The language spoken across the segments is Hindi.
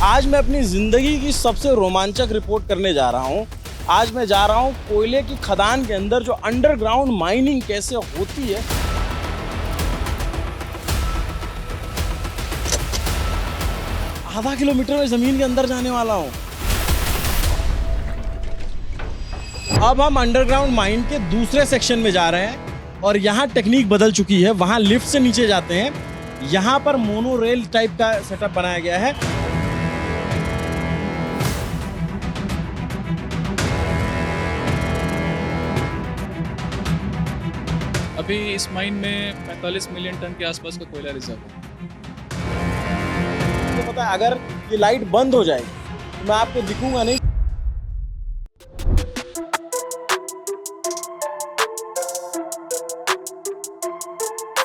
आज मैं अपनी ज़िंदगी की सबसे रोमांचक रिपोर्ट करने जा रहा हूँ। आज मैं जा रहा हूँ कोयले की खदान के अंदर जो अंडरग्राउंड माइनिंग कैसे होती है। आधा किलोमीटर में ज़मीन के अंदर जाने वाला हूँ। अब हम अंडरग्राउंड माइन के दूसरे सेक्शन में जा रहे हैं और यहाँ टेक्निक बदल चुकी है। वहाँ लिफ्ट से नीचे जाते हैं, यहाँ पर मोनो रेल टाइप का सेटअप बनाया गया है। अभी इस माइन में 45 मिलियन टन के आसपास का कोयला रिजर्व है। तो पता है, अगर ये लाइट बंद हो जाए तो मैं आपको दिखूंगा नहीं।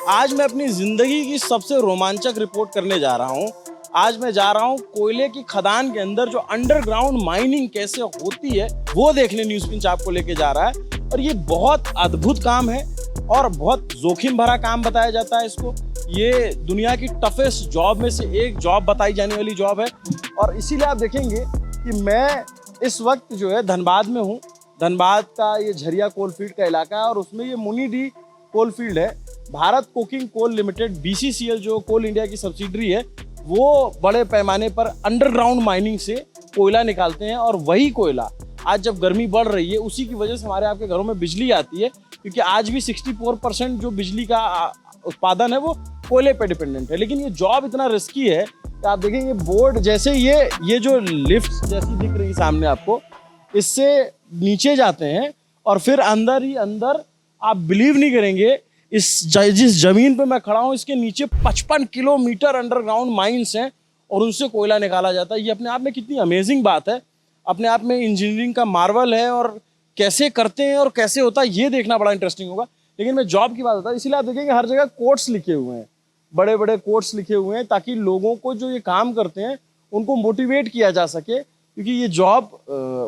आज मैं अपनी जिंदगी की सबसे रोमांचक रिपोर्ट करने जा रहा हूँ। आज मैं जा रहा हूँ कोयले की खदान के अंदर जो अंडरग्राउंड माइनिंग कैसे होती है वो देखने न्यूज़ पिंच आपको लेके जा रहा है। और ये बहुत अद्भुत काम है और बहुत जोखिम भरा काम बताया जाता है इसको। ये दुनिया की टफेस्ट जॉब में से एक जॉब बताई जाने वाली जॉब है। और इसीलिए आप देखेंगे कि मैं इस वक्त जो है धनबाद में हूँ। धनबाद का ये झरिया कोल फील्ड का इलाका है और उसमें ये मुनी डी कोल फील्ड है। Bharat coking coal limited BCCL जो कोल इंडिया की सब्सिडरी है वो बड़े पैमाने पर अंडरग्राउंड माइनिंग से कोयला निकालते हैं। और वही कोयला आज जब गर्मी बढ़ रही है उसी की वजह से हमारे आपके घरों में बिजली आती है, क्योंकि आज भी 64% जो बिजली का उत्पादन है वो कोयले पे डिपेंडेंट है। लेकिन ये जॉब इतना रिस्की है कि आप देखेंगे बोर्ड जैसे ये जो लिफ्ट जैसी दिख रही है सामने आपको, इससे नीचे जाते हैं और फिर अंदर ही अंदर आप बिलीव नहीं करेंगे जिस जमीन पे मैं खड़ा हूँ इसके नीचे 55 किलोमीटर अंडरग्राउंड माइंस हैं और उनसे कोयला निकाला जाता है। ये अपने आप में कितनी अमेजिंग बात है, अपने आप में इंजीनियरिंग का मार्वल है। और कैसे करते हैं और कैसे होता है ये देखना बड़ा इंटरेस्टिंग होगा। लेकिन मैं जॉब की बात होता है, इसीलिए आप देखेंगे हर जगह कोट्स लिखे हुए हैं, बड़े बड़े कोट्स लिखे हुए हैं, ताकि लोगों को जो ये काम करते हैं उनको मोटिवेट किया जा सके, क्योंकि ये जॉब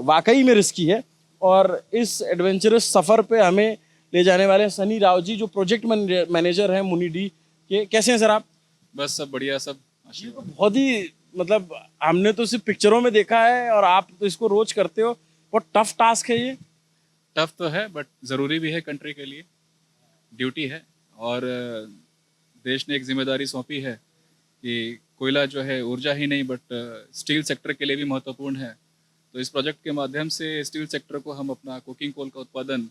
वाकई में रिस्की है। और इस एडवेंचरस सफ़र पे हमें ले जाने वाले हैं सनी राव जी, जो प्रोजेक्ट मैनेजर हैं मुनी डी के। कैसे हैं सर आप? बस सब बढ़िया, सब ये तो बहुत ही मतलब हमने तो सिर्फ पिक्चरों में देखा है और आप तो इसको रोज करते हो। बहुत टफ टास्क है ये। टफ तो है बट ज़रूरी भी है, कंट्री के लिए ड्यूटी है। और देश ने एक जिम्मेदारी सौंपी है कि कोयला जो है ऊर्जा ही नहीं बट स्टील सेक्टर के लिए भी महत्वपूर्ण है। तो इस प्रोजेक्ट के माध्यम से स्टील सेक्टर को हम अपना कोकिंग कोल का उत्पादन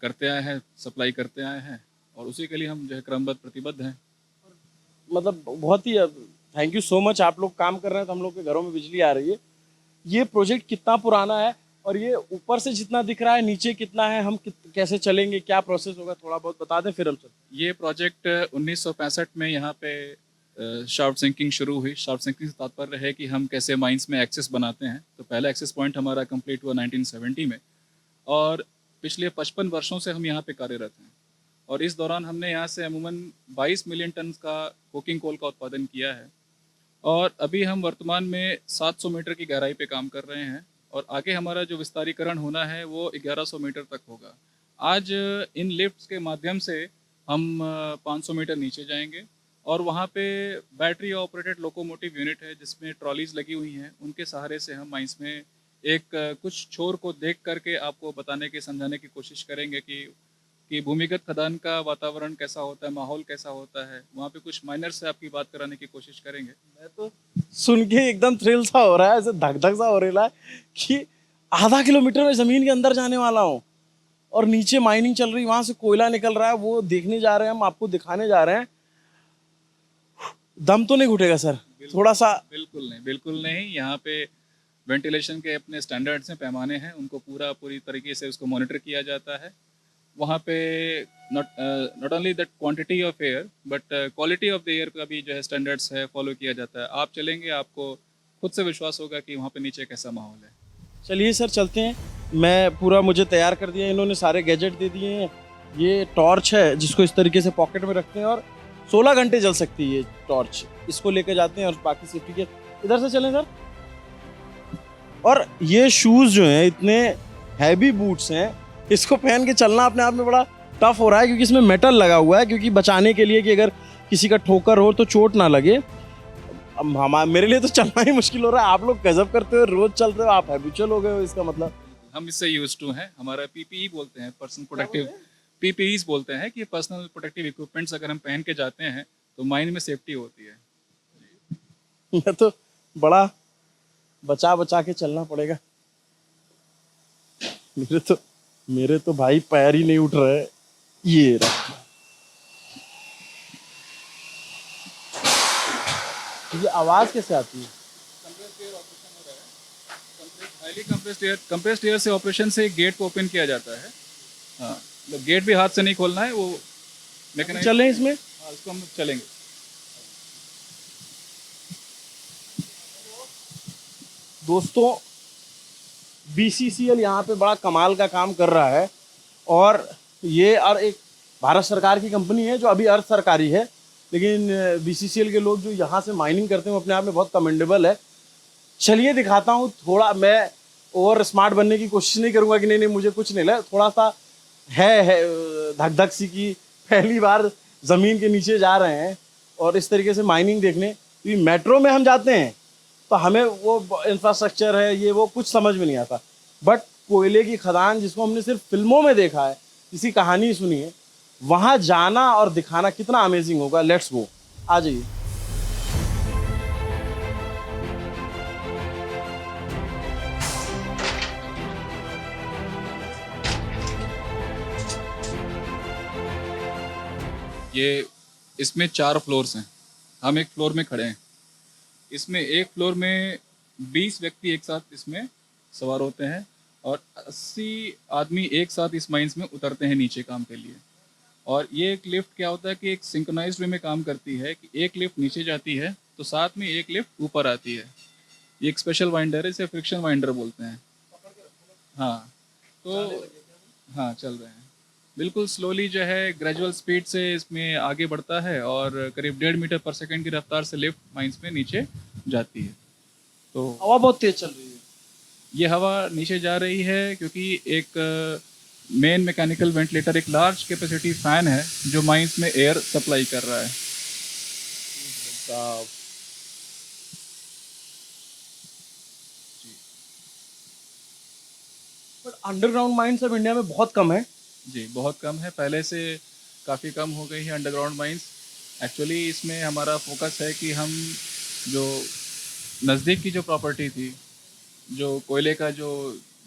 करते आए हैं, सप्लाई करते आए हैं और उसी के लिए हम जो है क्रमबद्ध प्रतिबद्ध हैं। मतलब बहुत ही थैंक यू सो मच। आप लोग काम कर रहे हैं तो हम लोग के घरों में बिजली आ रही है। ये प्रोजेक्ट कितना पुराना है और ये ऊपर से जितना दिख रहा है नीचे कितना है, हम कैसे चलेंगे, क्या प्रोसेस होगा, थोड़ा बहुत बता दें फिर हम चलते। ये प्रोजेक्ट 1965 में यहाँ पे शाफ्ट सिंकिंग शुरू हुई। शाफ्ट सिंकिंग से तात्पर्य है कि हम कैसे माइंस में एक्सेस बनाते हैं। तो पहला एक्सेस पॉइंट हमारा कंप्लीट हुआ 1970 में और पिछले 55 वर्षों से हम यहाँ पे कार्यरत हैं। और इस दौरान हमने यहाँ से अमूमन 22 मिलियन टन का कोकिंग कोल का उत्पादन किया है। और अभी हम वर्तमान में 700 मीटर की गहराई पे काम कर रहे हैं और आगे हमारा जो विस्तारीकरण होना है वो 1100 मीटर तक होगा। आज इन लिफ्ट्स के माध्यम से हम 500 मीटर नीचे जाएंगे और वहाँ पे बैटरी ऑपरेटेड लोकोमोटिव यूनिट है जिसमें ट्रॉलीज लगी हुई हैं। उनके सहारे से हम माइंस में एक कुछ छोर को देख करके आपको बताने की, समझाने की कोशिश करेंगे कि भूमिगत खदान का वातावरण कैसा होता है, माहौल कैसा होता है। वहाँ पे कुछ माइनर से आपकी बात कराने की कोशिश करेंगे। मैं तो सुन के एकदम थ्रिल सा हो रहा है, ऐसे धक धक सा हो रहा है कि आधा किलोमीटर में ज़मीन के अंदर जाने वाला हूँ और नीचे माइनिंग चल रही, वहाँ से कोयला निकल रहा है, वो देखने जा रहे हैं, हम आपको दिखाने जा रहे हैं। दम तो नहीं घुटेगा सर? थोड़ा सा? बिल्कुल नहीं। यहाँ पे वेंटिलेशन के अपने स्टैंडर्ड्स हैं, पैमाने हैं, उनको पूरी तरीके से उसको मॉनिटर किया जाता है। वहाँ पे not only that quantity of air but quality of the air का भी जो है स्टैंडर्ड्स है फॉलो किया जाता है। आप चलेंगे आपको खुद से विश्वास होगा कि वहाँ पे नीचे कैसा माहौल है। चलिए सर चलते हैं। मैं पूरा मुझे तैयार कर दिया, इन्होंने सारे गैजेट दे दिए हैं। ये टॉर्च है जिसको इस तरीके से पॉकेट में रखते हैं और 16 घंटे जल सकती है ये टॉर्च। इसको लेके जाते हैं और बाकी सेफ्टी के इधर से चलें सर। और ये शूज़ जो हैं इतने हैवी बूट्स हैं, इसको पहन के चलना अपने आप में बड़ा टफ हो रहा है क्योंकि इसमें मेटल लगा हुआ है, क्योंकि बचाने के लिए कि अगर किसी का ठोकर हो तो चोट ना लगे। अब मेरे लिए तो चलना ही मुश्किल हो रहा है। आप लोग गजब करते हो, रोज चल रहे हो, आप हैबिचुअल हो गए हो, इसका मतलब। हम इससे यूज टू हैं। हमारा पीपीई बोलते हैं, पर्सनल प्रोटेक्टिव पीपीईज बोलते हैं कि पर्सनल प्रोटेक्टिव इक्विपमेंट्स अगर हम पहन के जाते हैं तो माइंड में सेफ्टी होती है। मैं तो बड़ा बचा बचा के चलना पड़ेगा। मेरे तो भाई पैर ही नहीं उठ रहे। ये रहा। ये आवाज कैसे आती है? हाईली कंप्रेस्ड एयर से ऑपरेशन से गेट को ओपन किया जाता है। हाँ, मतलब गेट भी हाथ से नहीं खोलना है, वो मैकेनाइज। चलें इसमें? हाँ, इसको हम चलेंगे। दोस्तों, बीसीसीएल यहाँ पे बड़ा कमाल का काम कर रहा है। और ये और एक भारत सरकार की कंपनी है जो अभी अर्ध सरकारी है, लेकिन बीसीसीएल के लोग जो यहाँ से माइनिंग करते हैं वो अपने आप में बहुत कमेंडेबल है। चलिए दिखाता हूँ थोड़ा। मैं ओवर स्मार्ट बनने की कोशिश नहीं करूँगा कि नहीं नहीं मुझे कुछ नहीं लगा। थोड़ा सा है धक धक सी की पहली बार ज़मीन के नीचे जा रहे हैं और इस तरीके से माइनिंग देखने। क्योंकि मेट्रो में हम जाते हैं तो हमें वो इंफ्रास्ट्रक्चर है, ये वो कुछ समझ में नहीं आता। बट कोयले की खदान जिसको हमने सिर्फ फिल्मों में देखा है, किसी कहानी सुनी है, वहाँ जाना और दिखाना कितना अमेजिंग होगा। लेट्स गो, आ जाइए। ये इसमें 4 फ्लोर्स हैं, हम एक फ्लोर में खड़े हैं। इसमें एक फ्लोर में 20 व्यक्ति एक साथ इसमें सवार होते हैं और 80 आदमी एक साथ इस माइंस में उतरते हैं नीचे काम के लिए। और ये एक लिफ्ट क्या होता है कि एक सिंक्रोनाइज्ड वे में काम करती है कि एक लिफ्ट नीचे जाती है तो साथ में एक लिफ्ट ऊपर आती है। ये एक स्पेशल वाइंडर है, इसे फ्रिक्शन वाइंडर बोलते हैं। हाँ, तो हाँ चल रहे हैं बिल्कुल स्लोली, जो है ग्रेजुअल स्पीड से इसमें आगे बढ़ता है और करीब 1.5 मीटर पर सेकंड की रफ्तार से लिफ्ट माइंस में नीचे जाती है। तो हवा बहुत तेज चल रही है। ये हवा नीचे जा रही है क्योंकि एक मेन मैकेनिकल वेंटिलेटर, एक लार्ज कैपेसिटी फैन है जो माइंस में एयर सप्लाई कर रहा है। बट अंडरग्राउंड माइंस अब इंडिया में बहुत कम है। जी, बहुत कम है, पहले से काफ़ी कम हो गई है अंडरग्राउंड माइंस। एक्चुअली इसमें हमारा फोकस है कि हम जो नज़दीक की जो प्रॉपर्टी थी, जो कोयले का जो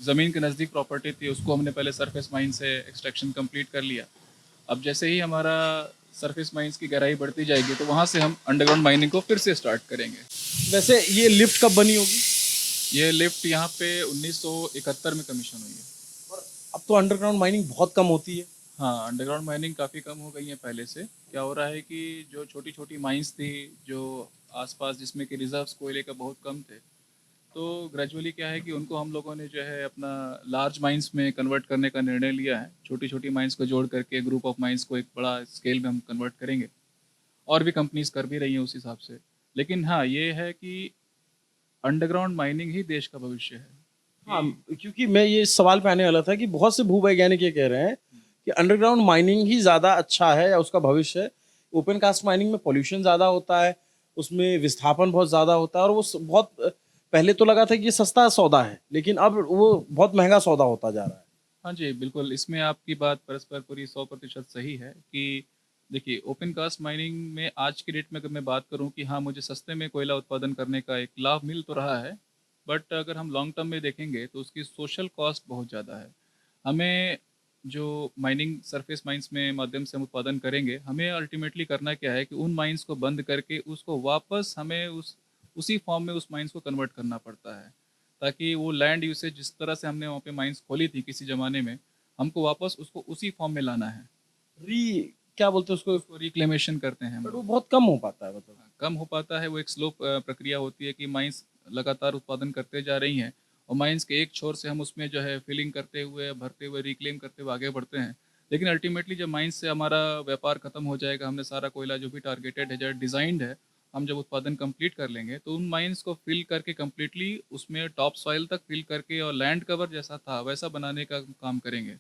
ज़मीन के नज़दीक प्रॉपर्टी थी, उसको हमने पहले सरफेस माइन से एक्सट्रैक्शन कंप्लीट कर लिया। अब जैसे ही हमारा सरफेस माइंस की गहराई बढ़ती जाएगी तो वहाँ से हम अंडरग्राउंड माइनिंग को फिर से स्टार्ट करेंगे। वैसे ये लिफ्ट कब बनी होगी? ये लिफ्ट यहाँ पे 1971 में कमीशन हुई है। और अब तो अंडरग्राउंड माइनिंग बहुत कम होती है। हाँ, अंडरग्राउंड माइनिंग काफ़ी कम हो गई है पहले से। क्या हो रहा है कि जो छोटी छोटी माइंस थी जो आसपास, जिसमें कि रिजर्व्स कोयले का बहुत कम थे, तो ग्रेजुअली क्या है कि उनको हम लोगों ने जो है अपना लार्ज माइंस में कन्वर्ट करने का निर्णय लिया है। छोटी छोटी माइंस को जोड़ करके ग्रुप ऑफ माइंस को एक बड़ा स्केल में हम कन्वर्ट करेंगे और भी कंपनीज कर भी रही हैं उस हिसाब से। लेकिन हाँ, ये है कि अंडरग्राउंड माइनिंग ही देश का भविष्य है। हाँ, क्योंकि मैं ये सवाल पे आने वाला था कि बहुत से भूवैज्ञानिक ये कह रहे हैं कि अंडरग्राउंड माइनिंग ही ज़्यादा अच्छा है या उसका भविष्य है। ओपन कास्ट माइनिंग में पॉल्यूशन ज़्यादा होता है, उसमें विस्थापन बहुत ज़्यादा होता है और वो बहुत पहले तो लगा था कि ये सस्ता सौदा है, लेकिन अब वो बहुत महंगा सौदा होता जा रहा है। हाँ जी, बिल्कुल, इसमें आपकी बात परस्पर पूरी 100% सही है कि देखिए, ओपन कास्ट माइनिंग में आज की डेट में अगर मैं बात करूं कि हाँ, मुझे सस्ते में कोयला उत्पादन करने का एक लाभ मिल तो रहा है, बट अगर हम लॉन्ग टर्म में देखेंगे तो उसकी सोशल कॉस्ट बहुत ज़्यादा है। हमें जो माइनिंग सरफेस माइंस में माध्यम से हम उत्पादन करेंगे, हमें अल्टीमेटली करना क्या है कि उन माइंस को बंद करके उसको वापस हमें उसी फॉर्म में उस माइंस को कन्वर्ट करना पड़ता है, ताकि वो लैंड यूसेज जिस तरह से हमने वहाँ पे माइंस खोली थी किसी ज़माने में, हमको वापस उसको उसी फॉर्म में लाना है। री क्या बोलते हैं उसको? उसको रिक्लेमेशन करते हैं हम बट लोग। वो बहुत कम हो पाता है, मतलब। कम हो पाता है, वो एक स्लो प्रक्रिया होती है कि माइंस लगातार उत्पादन करते जा रही हैं और माइंस के एक छोर से हम उसमें जो है फिलिंग करते हुए, भरते हुए, रिक्लेम करते हुए आगे बढ़ते हैं। लेकिन अल्टीमेटली जब माइंस से हमारा व्यापार खत्म हो जाएगा, हमने सारा कोयला जो भी टारगेटेड है, जो डिज़ाइंड है, हम जब उत्पादन कंप्लीट कर लेंगे तो उन माइंस को फिल करके कंप्लीटली उसमें टॉप सॉइल तक फिल करके और लैंड कवर जैसा था वैसा बनाने का काम करेंगे।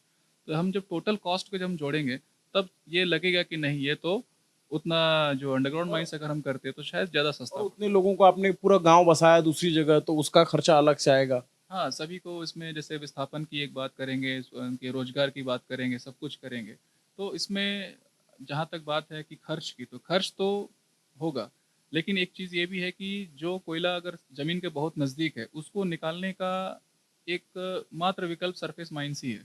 तो हम जब टोटल कॉस्ट को जब हम जोड़ेंगे तब ये लगेगा कि नहीं, ये तो उतना जो अंडरग्राउंड माइंस अगर हम करते तो शायद ज़्यादा सस्ता और पड़ता। उतने लोगों को आपने पूरा गांव बसाया दूसरी जगह, तो उसका खर्चा अलग से आएगा। हाँ, सभी को इसमें जैसे विस्थापन की एक बात करेंगे, उनके रोजगार की बात करेंगे, सब कुछ करेंगे। तो इसमें जहाँ तक बात है कि खर्च की, तो खर्च तो होगा, लेकिन एक चीज़ ये भी है कि जो कोयला अगर ज़मीन के बहुत नज़दीक है, उसको निकालने का एक मात्र विकल्प सरफेस माइंस ही है।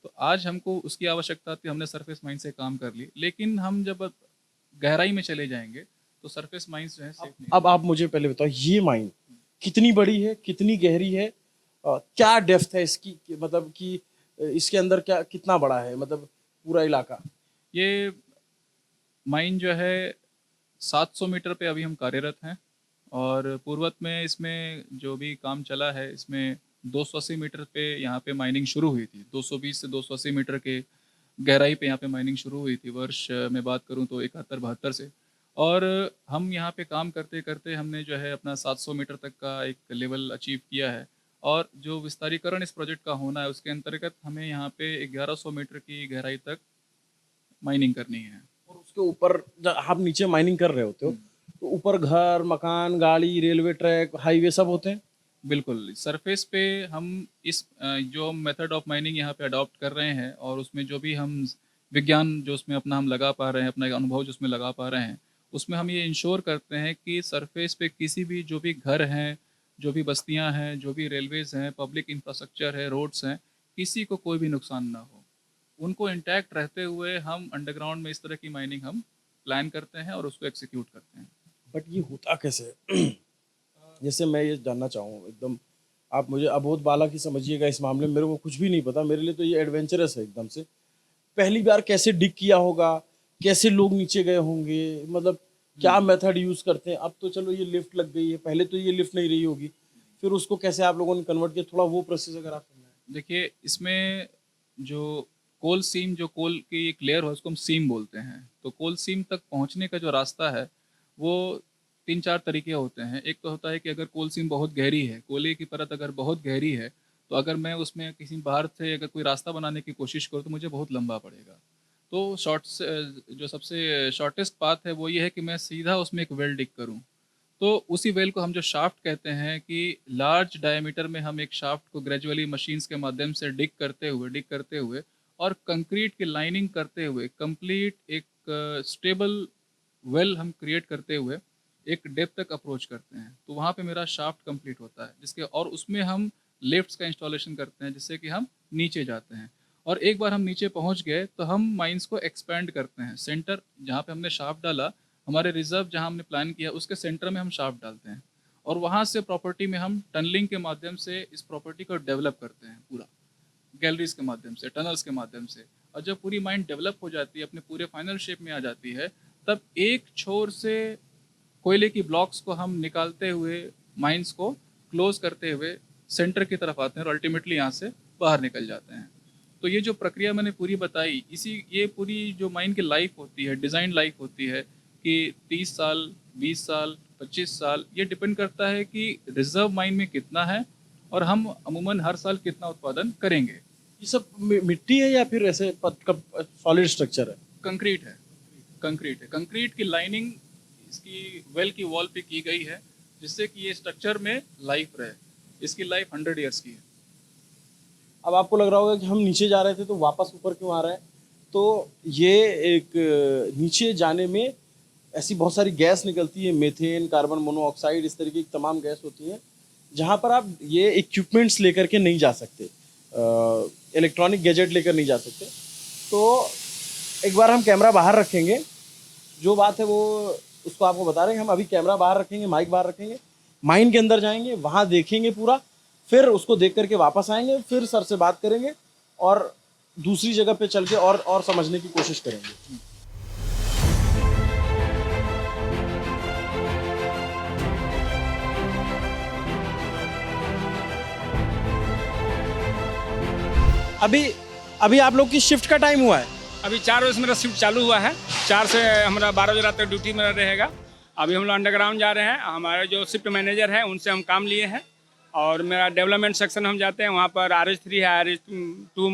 तो आज हमको उसकी आवश्यकता थी, हमने सरफेस माइंस से काम कर ली, लेकिन हम जब गहराई में चले जाएंगे, तो सरफेस माइंस जो है सेफ नहीं अब आप मुझे पहले बताओ, ये माइन कितनी बड़ी है, कितनी गहरी है, क्या डेप्थ है इसकी, मतलब कि इसके अंदर क्या कितना बड़ा है, मतलब पूरा इलाका। ये माइन जो है 700 मीटर पे अभी हम कार्यरत हैं, और पूर्वत में इसमें जो भी काम चला है, इसमें 280 मीटर पे यहाँ पे माइनिंग शुरू हुई थी। 220 से 280 मीटर के गहराई पे यहाँ पे माइनिंग शुरू हुई थी, वर्ष में बात करूँ तो 71-72 से। और हम यहाँ पे काम करते करते हमने जो है अपना 700 मीटर तक का एक लेवल अचीव किया है। और जो विस्तारीकरण इस प्रोजेक्ट का होना है, उसके अंतर्गत हमें यहाँ पे 1100 मीटर की गहराई तक माइनिंग करनी है। और उसके ऊपर जब आप नीचे माइनिंग कर रहे होते हो, तो ऊपर घर, मकान, गाड़ी, रेलवे ट्रैक, हाईवे सब होते हैं। बिल्कुल, सरफेस पे हम इस जो मेथड ऑफ माइनिंग यहाँ पे अडॉप्ट कर रहे हैं, और उसमें जो भी हम विज्ञान जो उसमें अपना हम लगा पा रहे हैं, अपना एक अनुभव जो उसमें लगा पा रहे हैं, उसमें हम ये इंश्योर करते हैं कि सरफेस पे किसी भी जो भी घर हैं, जो भी बस्तियाँ हैं, जो भी रेलवेज़ हैं, पब्लिक इंफ्रास्ट्रक्चर है, रोड्स हैं, किसी को कोई भी नुकसान ना हो। उनको इंटैक्ट रहते हुए हम अंडरग्राउंड में इस तरह की माइनिंग हम प्लान करते हैं और उसको एक्सिक्यूट करते हैं। बट ये होता कैसे है? जैसे मैं ये जानना चाहूँ एकदम, आप मुझे अबोध बालक ही समझिएगा इस मामले में, मेरे को कुछ भी नहीं पता, मेरे लिए तो ये एडवेंचरस है एकदम से। पहली बार कैसे डिग किया होगा, कैसे लोग नीचे गए होंगे, मतलब क्या मेथड यूज करते हैं। अब तो चलो ये लिफ्ट लग गई है, पहले तो ये लिफ्ट नहीं रही होगी, फिर उसको कैसे आप लोगों ने कन्वर्ट किया, थोड़ा वो प्रोसेस अगर आप समझाएं। देखिए, इसमें जो कोल सीम, जो कोल की एक लेयर है, उसको हम सीम बोलते हैं। तो कोल सीम तक पहुंचने का जो रास्ता है, वो 3-4 तरीके होते हैं। एक तो होता है कि अगर कोल सीम बहुत गहरी है, कोयले की परत अगर बहुत गहरी है, तो अगर मैं उसमें किसी बाहर से अगर कोई रास्ता बनाने की कोशिश करूँ, तो मुझे बहुत लंबा पड़ेगा। तो जो सबसे शॉर्टेस्ट पाथ है, वो ये है कि मैं सीधा उसमें एक वेल डिग करूँ। तो उसी वेल को हम जो शाफ्ट कहते हैं, कि लार्ज डायमीटर में हम एक शाफ्ट को ग्रेजुअली मशीन्स के माध्यम से डिग करते हुए और कंक्रीट की लाइनिंग करते हुए कंप्लीट एक स्टेबल वेल हम क्रिएट करते हुए एक डेप्थ तक अप्रोच करते हैं। तो वहाँ पे मेरा शाफ्ट कंप्लीट होता है, जिसके और उसमें हम लिफ्ट्स का इंस्टॉलेशन करते हैं, जिससे कि हम नीचे जाते हैं। और एक बार हम नीचे पहुँच गए, तो हम माइंस को एक्सपेंड करते हैं। सेंटर जहाँ पे हमने शाफ्ट डाला, हमारे रिजर्व जहाँ हमने प्लान किया, उसके सेंटर में हम शाफ्ट डालते हैं, और वहाँ से प्रॉपर्टी में हम टनलिंग के माध्यम से इस प्रॉपर्टी को डेवलप करते हैं, पूरा गैलरीज के माध्यम से, टनल्स के माध्यम से। और जब पूरी माइन डेवलप हो जाती है, अपने पूरे फाइनल शेप में आ जाती है, तब एक छोर से कोयले की ब्लॉक्स को हम निकालते हुए माइंस को क्लोज करते हुए सेंटर की तरफ आते हैं, और अल्टीमेटली यहाँ से बाहर निकल जाते हैं। तो ये जो प्रक्रिया मैंने पूरी बताई, ये पूरी जो माइन की लाइफ होती है, डिज़ाइन लाइफ होती है, कि 30 साल, 20 साल, 25 साल, ये डिपेंड करता है कि रिजर्व माइन में कितना है, और हम अमूमन हर साल कितना उत्पादन करेंगे। ये सब मिट्टी है या फिर ऐसे सॉलिड स्ट्रक्चर है? कंक्रीट है, कंक्रीट है। कंक्रीट की लाइनिंग इसकी वेल की वॉल पे की गई है, जिससे कि ये स्ट्रक्चर में लाइफ रहे। इसकी लाइफ 100 ईयर्स की है। अब आपको लग रहा होगा कि हम नीचे जा रहे थे तो वापस ऊपर क्यों आ रहे हैं। तो ये एक नीचे जाने में ऐसी बहुत सारी गैस निकलती है, मीथेन, कार्बन मोनोऑक्साइड, इस तरीके की तमाम गैस होती हैं, जहाँ पर आप ये इक्विपमेंट्स लेकर के नहीं जा सकते, इलेक्ट्रॉनिक गैजेट लेकर नहीं जा सकते। तो एक बार हम कैमरा बाहर रखेंगे, जो बात है वो उसको आपको बता रहे हैं। हम अभी कैमरा बाहर रखेंगे, माइक बाहर रखेंगे, माइन के अंदर जाएंगे, वहाँ देखेंगे पूरा, फिर उसको देख करके वापस आएंगे, फिर सर से बात करेंगे और दूसरी जगह पे चल के और समझने की कोशिश करेंगे। अभी अभी आप लोग की शिफ्ट का टाइम हुआ है? अभी 4 बजे से मेरा शिफ्ट चालू हुआ है। 4 से हमारा 12 बजे रात तक ड्यूटी में रहेगा। अभी हम लोग अंडरग्राउंड जा रहे हैं। हमारे जो शिफ्ट मैनेजर है, उनसे हम काम लिए हैं, और मेरा डेवलपमेंट सेक्शन हम जाते हैं, वहाँ पर RH3 है, RH2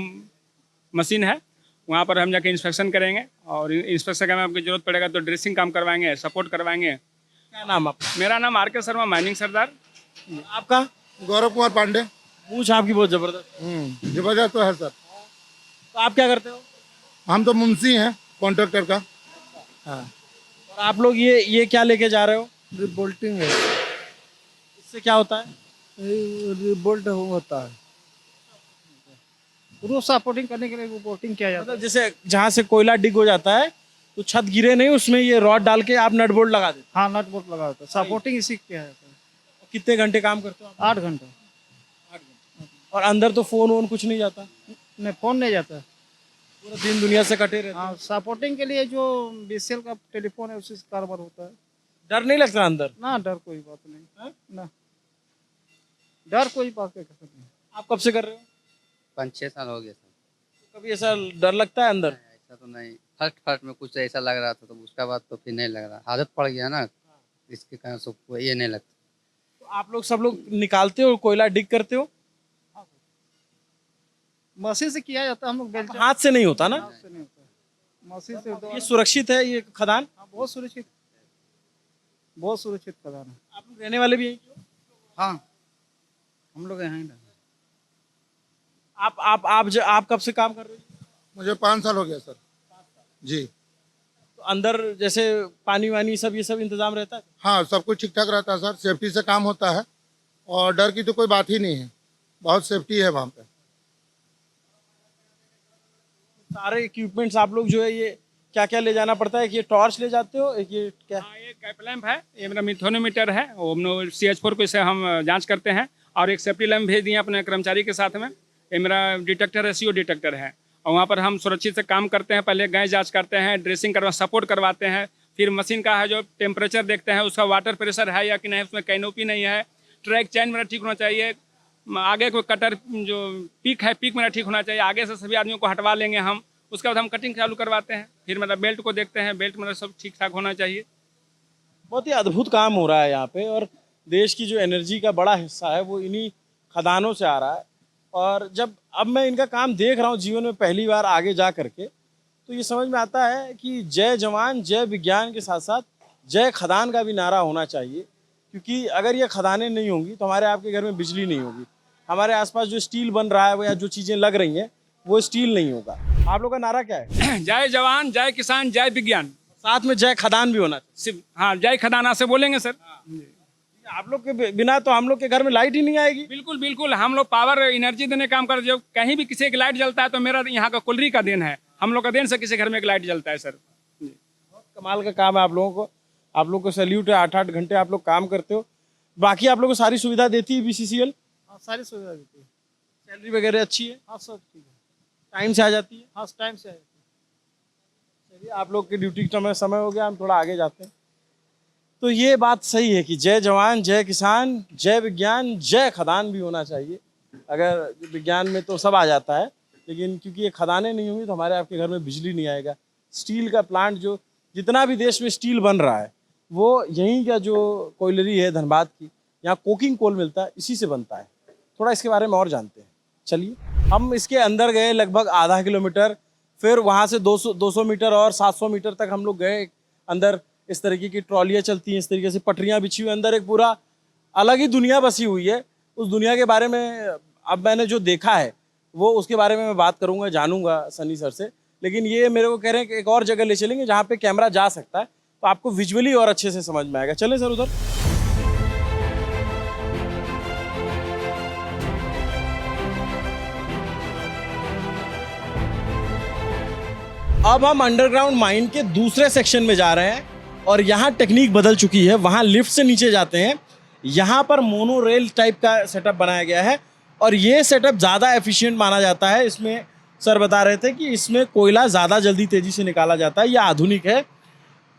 मशीन है, वहाँ पर हम जाके इंस्पेक्शन करेंगे और इंस्पेक्शन का में आपकी ज़रूरत पड़ेगा तो ड्रेसिंग काम करवाएंगे, सपोर्ट करवाएंगे। क्या नाम आपका? मेरा नाम RK शर्मा, माइनिंग सरदार। आपका? गौरव कुमार पांडे। पूछ आपकी बहुत जबरदस्त। जबरदस्त तो है सर। तो आप क्या करते हो? हम तो मुंशी हैं कॉन्ट्रैक्टर का। हाँ। और आप लोग ये क्या लेके जा रहे हो? रिपोर्टिंग है। इससे क्या होता है? रिपोर्ट होता है। रूफ सपोर्टिंग करने के लिए रिपोर्टिंग किया जाता मतलब जैसे जहाँ से कोयला डिग हो जाता है तो छत गिरे नहीं, उसमें ये रॉड डाल के आप नट बोल्ट लगा देते है। हाँ, नट बोल्ट लगा होता है, सपोर्टिंग इसी किया जाता है। हो। कितने घंटे काम करते हो आप? 8 घंटे। और अंदर तो फोन वोन कुछ नहीं जाता? नहीं, फोन नहीं जाता है। पूरा दिन दुनिया से कटे रहते हो। हाँ, सपोर्टिंग के लिए जो BCL का टेलीफोन है उसी से कारोबार होता है। डर नहीं लगता अंदर? ना, डर कोई बात नहीं। हाँ? ना, डर कोई बात नहीं। आप कब से कर रहे हो? 5-6 साल हो गया सर। कभी ऐसा डर लगता है अंदर? ऐसा तो नहीं, फर्स्ट में कुछ ऐसा लग रहा था तो उसका बाद तो फिर नहीं लग रहा, आदत पड़ गया ना, इसके कारण सबको ये नहीं लगता। तो आप लोग सब लोग निकालते हो, कोयला डिग करते हो? मशीन से किया जाता है, हम लोग बेलचा हाथ से नहीं होता ना? से नहीं होता है। मशीन से ये सुरक्षित है ये खदान? हाँ, बहुत सुरक्षित खदान है। आप लोग रहने वाले भी हैं क्यों? हाँ, हम लोग यहाँ ही रहते हैं। आप कब से काम कर रहे हो? मुझे 5 साल हो गया सर। जी तो अंदर जैसे पानी वानी सब ये सब इंतजाम रहता है? हाँ, सब कुछ ठीक ठाक रहता है सर। सेफ्टी से काम होता है और डर की तो कोई बात ही नहीं है। बहुत सेफ्टी है वहाँ पे। सारे इक्विपमेंट्स आप लोग जो है ये क्या क्या ले जाना पड़ता है? एक ये टॉर्च ले जाते हो, एक ये क्या? हाँ, ये कैप लैंप है, ये मेरा मिथोनोमीटर है, वो हम लोग CH4 को इसे हम जांच करते हैं और एक सेफ्टी लैंप भेज दिए अपने कर्मचारी के साथ में। ये मेरा डिटेक्टर है, CO डिटेक्टर है और वहाँ पर हम सुरक्षित से काम करते हैं। पहले गैस जांच करते हैं, ड्रेसिंग सपोर्ट करवाते हैं, फिर मशीन का है जो टेम्परेचर देखते हैं, उसका वाटर प्रेशर है या कि नहीं, उसमें कैनोपी नहीं है, ट्रैक चैन मेरा ठीक होना चाहिए, आगे कोई कटर जो पिक है पिक मेरा ठीक होना चाहिए, आगे से सभी आदमियों को हटवा लेंगे हम। उसके बाद हम कटिंग चालू करवाते हैं, फिर मेरा बेल्ट को देखते हैं, बेल्ट मेरा सब ठीक ठाक होना चाहिए। बहुत ही अद्भुत काम हो रहा है यहाँ पे और देश की जो एनर्जी का बड़ा हिस्सा है वो इन्हीं खदानों से आ रहा है। और जब अब मैं इनका काम देख रहा हूँ जीवन में पहली बार आगे जा करके, तो ये समझ में आता है कि जय जवान जय विज्ञान के साथ साथ जय खदान का भी नारा होना चाहिए। क्योंकि अगर ये खदानें नहीं होंगी तो हमारे आपके घर में बिजली नहीं होगी, हमारे आसपास जो स्टील बन रहा है या जो चीज़ें लग रही हैं वो स्टील नहीं होगा। आप लोग का नारा क्या है? जय जवान जय किसान जय विज्ञान, साथ में जय खदान भी होना चाहिए। सिर्फ हाँ, जय खदाना से बोलेंगे सर। आप लोग के बिना तो हम लोग के घर में लाइट ही नहीं आएगी। बिल्कुल बिल्कुल, हम लोग पावर एनर्जी देने काम करते, जब कहीं भी किसी एक लाइट जलता है तो मेरा यहाँ का कुलरी का देन है, हम लोग का देन से किसी घर में एक लाइट जलता है सर। कमाल का काम है आप लोगों को, आप लोग को सैल्यूट है। 8-8 घंटे आप लोग काम करते हो। बाकी आप लोग को सारी सुविधा देती है BCCL? हाँ, सारी सुविधा देती है। सैलरी वगैरह अच्छी है? हाँ, सब ठीक है। टाइम से आ जाती है? हाँ, टाइम से आ जाती है। चलिए, आप लोग की ड्यूटी का समय हो गया, हम थोड़ा आगे जाते हैं। तो ये बात सही है कि जय जवान जय किसान जय विज्ञान जय खदान भी होना चाहिए। अगर विज्ञान में तो सब आ जाता है, लेकिन क्योंकि ये खदानें नहीं होंगी तो हमारे आपके घर में बिजली नहीं आएगा। स्टील का प्लांट जो जितना भी देश में स्टील बन रहा है वो यहीं का जो कोयलरी है धनबाद की, यहाँ कोकिंग कोल मिलता है, इसी से बनता है। थोड़ा इसके बारे में और जानते हैं। चलिए, हम इसके अंदर गए लगभग आधा किलोमीटर, फिर वहाँ से 200 मीटर और 700 मीटर तक हम लोग गए अंदर। इस तरीके की ट्रॉलियाँ चलती हैं, इस तरीके से पटरियाँ बिछी हुई, अंदर एक पूरा अलग ही दुनिया बसी हुई है। उस दुनिया के बारे में अब मैंने जो देखा है वो उसके बारे में मैं बात करूँगा, जानूंगा सनी सर से। लेकिन ये मेरे को कह रहे हैं कि एक और जगह ले चलेंगे जहाँ पे कैमरा जा सकता है, तो आपको विजुअली और अच्छे से समझ में आएगा। चलें सर उधर। अब हम अंडरग्राउंड माइन के दूसरे सेक्शन में जा रहे हैं और यहाँ टेक्निक बदल चुकी है। वहाँ लिफ्ट से नीचे जाते हैं, यहाँ पर मोनो रेल टाइप का सेटअप बनाया गया है और ये सेटअप ज़्यादा एफिशिएंट माना जाता है। इसमें सर बता रहे थे कि इसमें कोयला ज़्यादा जल्दी तेज़ी से निकाला जाता है, ये आधुनिक है।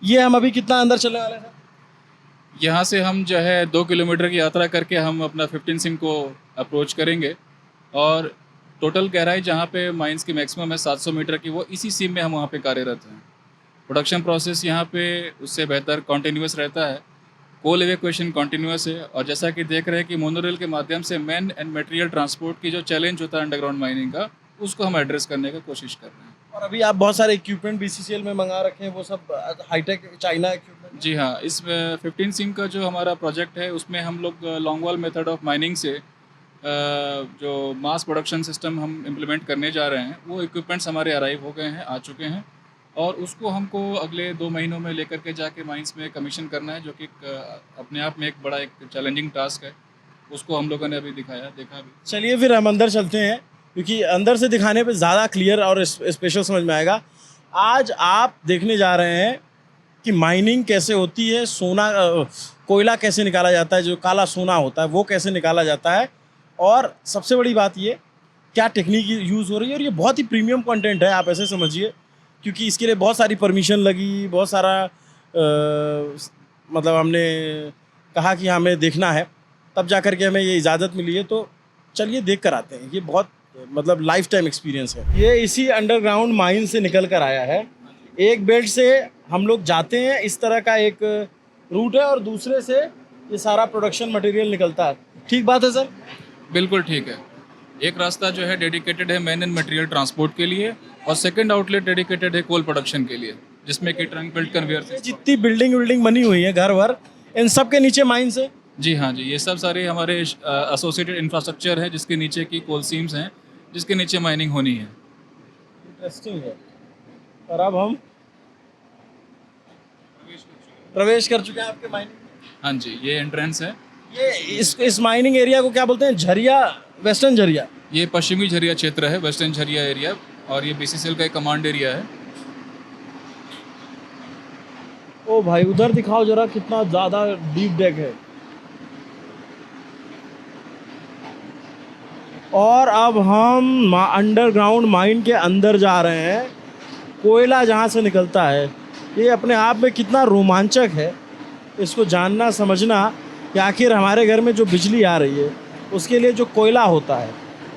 ये हम अभी कितना अंदर चलने वाले हैं? यहाँ से हम जो है 2 किलोमीटर की यात्रा करके हम अपना 15 सिम को अप्रोच करेंगे और टोटल गहराई जहाँ पे माइंस की मैक्सिमम है 700 मीटर की, वो इसी सिम में हम वहाँ पे कार्यरत हैं। प्रोडक्शन प्रोसेस यहाँ पे उससे बेहतर कॉन्टीन्यूस रहता है, कोल एवेक्यूएशन कॉन्टीन्यूस है और जैसा कि देख रहे हैं कि मोनोरेल के माध्यम से मैन एंड मटेरियल ट्रांसपोर्ट की जो चैलेंज होता है अंडरग्राउंड माइनिंग का, उसको हम एड्रेस करने का कोशिश कर रहे हैं। और अभी आप बहुत सारे इक्विपमेंट बीसीसीएल में मंगा रखे हैं, वो सब हाईटेक चाइना इक्विपमेंट। जी हाँ, इस 15 सिम का जो हमारा प्रोजेक्ट है उसमें हम लोग long wall method of mining से जो मास प्रोडक्शन सिस्टम हम इम्प्लीमेंट करने जा रहे हैं वो इक्विपमेंट्स हमारे अराइव हो गए हैं, आ चुके हैं, और उसको हमको अगले 2 महीनों में लेकर के जाके माइंस में कमीशन करना है, जो कि अपने आप में एक बड़ा एक चैलेंजिंग टास्क है। उसको हम लोगों ने अभी देखा भी। चलिए फिर हम अंदर चलते हैं, क्योंकि अंदर से दिखाने पे ज़्यादा क्लियर और स्पेशल समझ में आएगा। आज आप देखने जा रहे हैं कि माइनिंग कैसे होती है, सोना कोयला कैसे निकाला जाता है, जो काला सोना होता है वो कैसे निकाला जाता है, और सबसे बड़ी बात ये क्या टेक्निक यूज़ हो रही है। और ये बहुत ही प्रीमियम कंटेंट है, आप ऐसे समझिए, क्योंकि इसके लिए बहुत सारी परमिशन लगी, बहुत सारा मतलब हमने कहा कि हमें देखना है, तब जा कर के हमें ये इजाज़त मिली है। तो चलिए देख कर आते हैं। ये बहुत मतलब लाइफ टाइम एक्सपीरियंस है। ये इसी अंडरग्राउंड माइन से निकल कर आया है। एक बेल्ट से हम लोग जाते हैं, इस तरह का एक रूट है, और दूसरे से ये सारा प्रोडक्शन मटेरियल निकलता है। ठीक बात है सर? बिल्कुल ठीक है। एक रास्ता जो है डेडिकेटेड है मेन एंड मटेरियल ट्रांसपोर्ट के लिए, और सेकंड आउटलेट डेडिकेटेड है कोल प्रोडक्शन के लिए, जिसमें कि ट्रंक बेल्ट कन्वेयर। जितनी बिल्डिंग बनी हुई है घर भर, इन सब के नीचे माइंस है। जी हाँ जी, ये सब सारे हमारे एसोसिएटेड इंफ्रास्ट्रक्चर है, जिसके नीचे की कोल सीम्स हैं, जिसके नीचे माइनिंग होनी है। इंटरेस्टिंग है। और अब हम प्रवेश कर चुके हैं आपके माइनिंग। हाँ जी, ये एंट्रेंस है। ये इस माइनिंग एरिया को क्या बोलते हैं? झरिया, वेस्टर्न झरिया। ये पश्चिमी झरिया क्षेत्र है, वेस्टर्न झरिया एरिया, और ये बीसीसीएल का एक कमांड एरिया है। ओ भाई, उधर दिखाओ जरा, कितना ज़्यादा डीप डेक है। और अब हम अंडरग्राउंड माइन के अंदर जा रहे हैं। कोयला जहाँ से निकलता है, ये अपने आप में कितना रोमांचक है, इसको जानना समझना कि आखिर हमारे घर में जो बिजली आ रही है उसके लिए जो कोयला होता है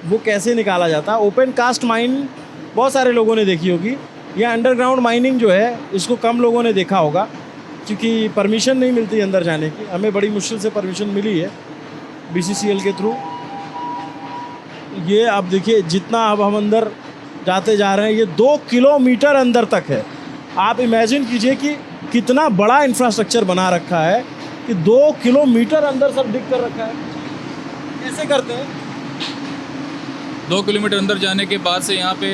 वो कैसे निकाला जाता है। ओपन कास्ट माइन बहुत सारे लोगों ने देखी होगी, या अंडरग्राउंड माइनिंग जो है इसको कम लोगों ने देखा होगा, क्योंकि परमिशन नहीं मिलती अंदर जाने की। हमें बड़ी मुश्किल से परमिशन मिली है बीसीसीएल के थ्रू। ये अब देखिए, जितना अब हम अंदर जाते जा रहे हैं, ये 2 किलोमीटर अंदर तक है। आप इमेजिन कीजिए कि कितना बड़ा इंफ्रास्ट्रक्चर बना रखा है, कि 2 किलोमीटर अंदर सब डिग कर रखा है। कैसे करते हैं? 2 किलोमीटर अंदर जाने के बाद से यहाँ पे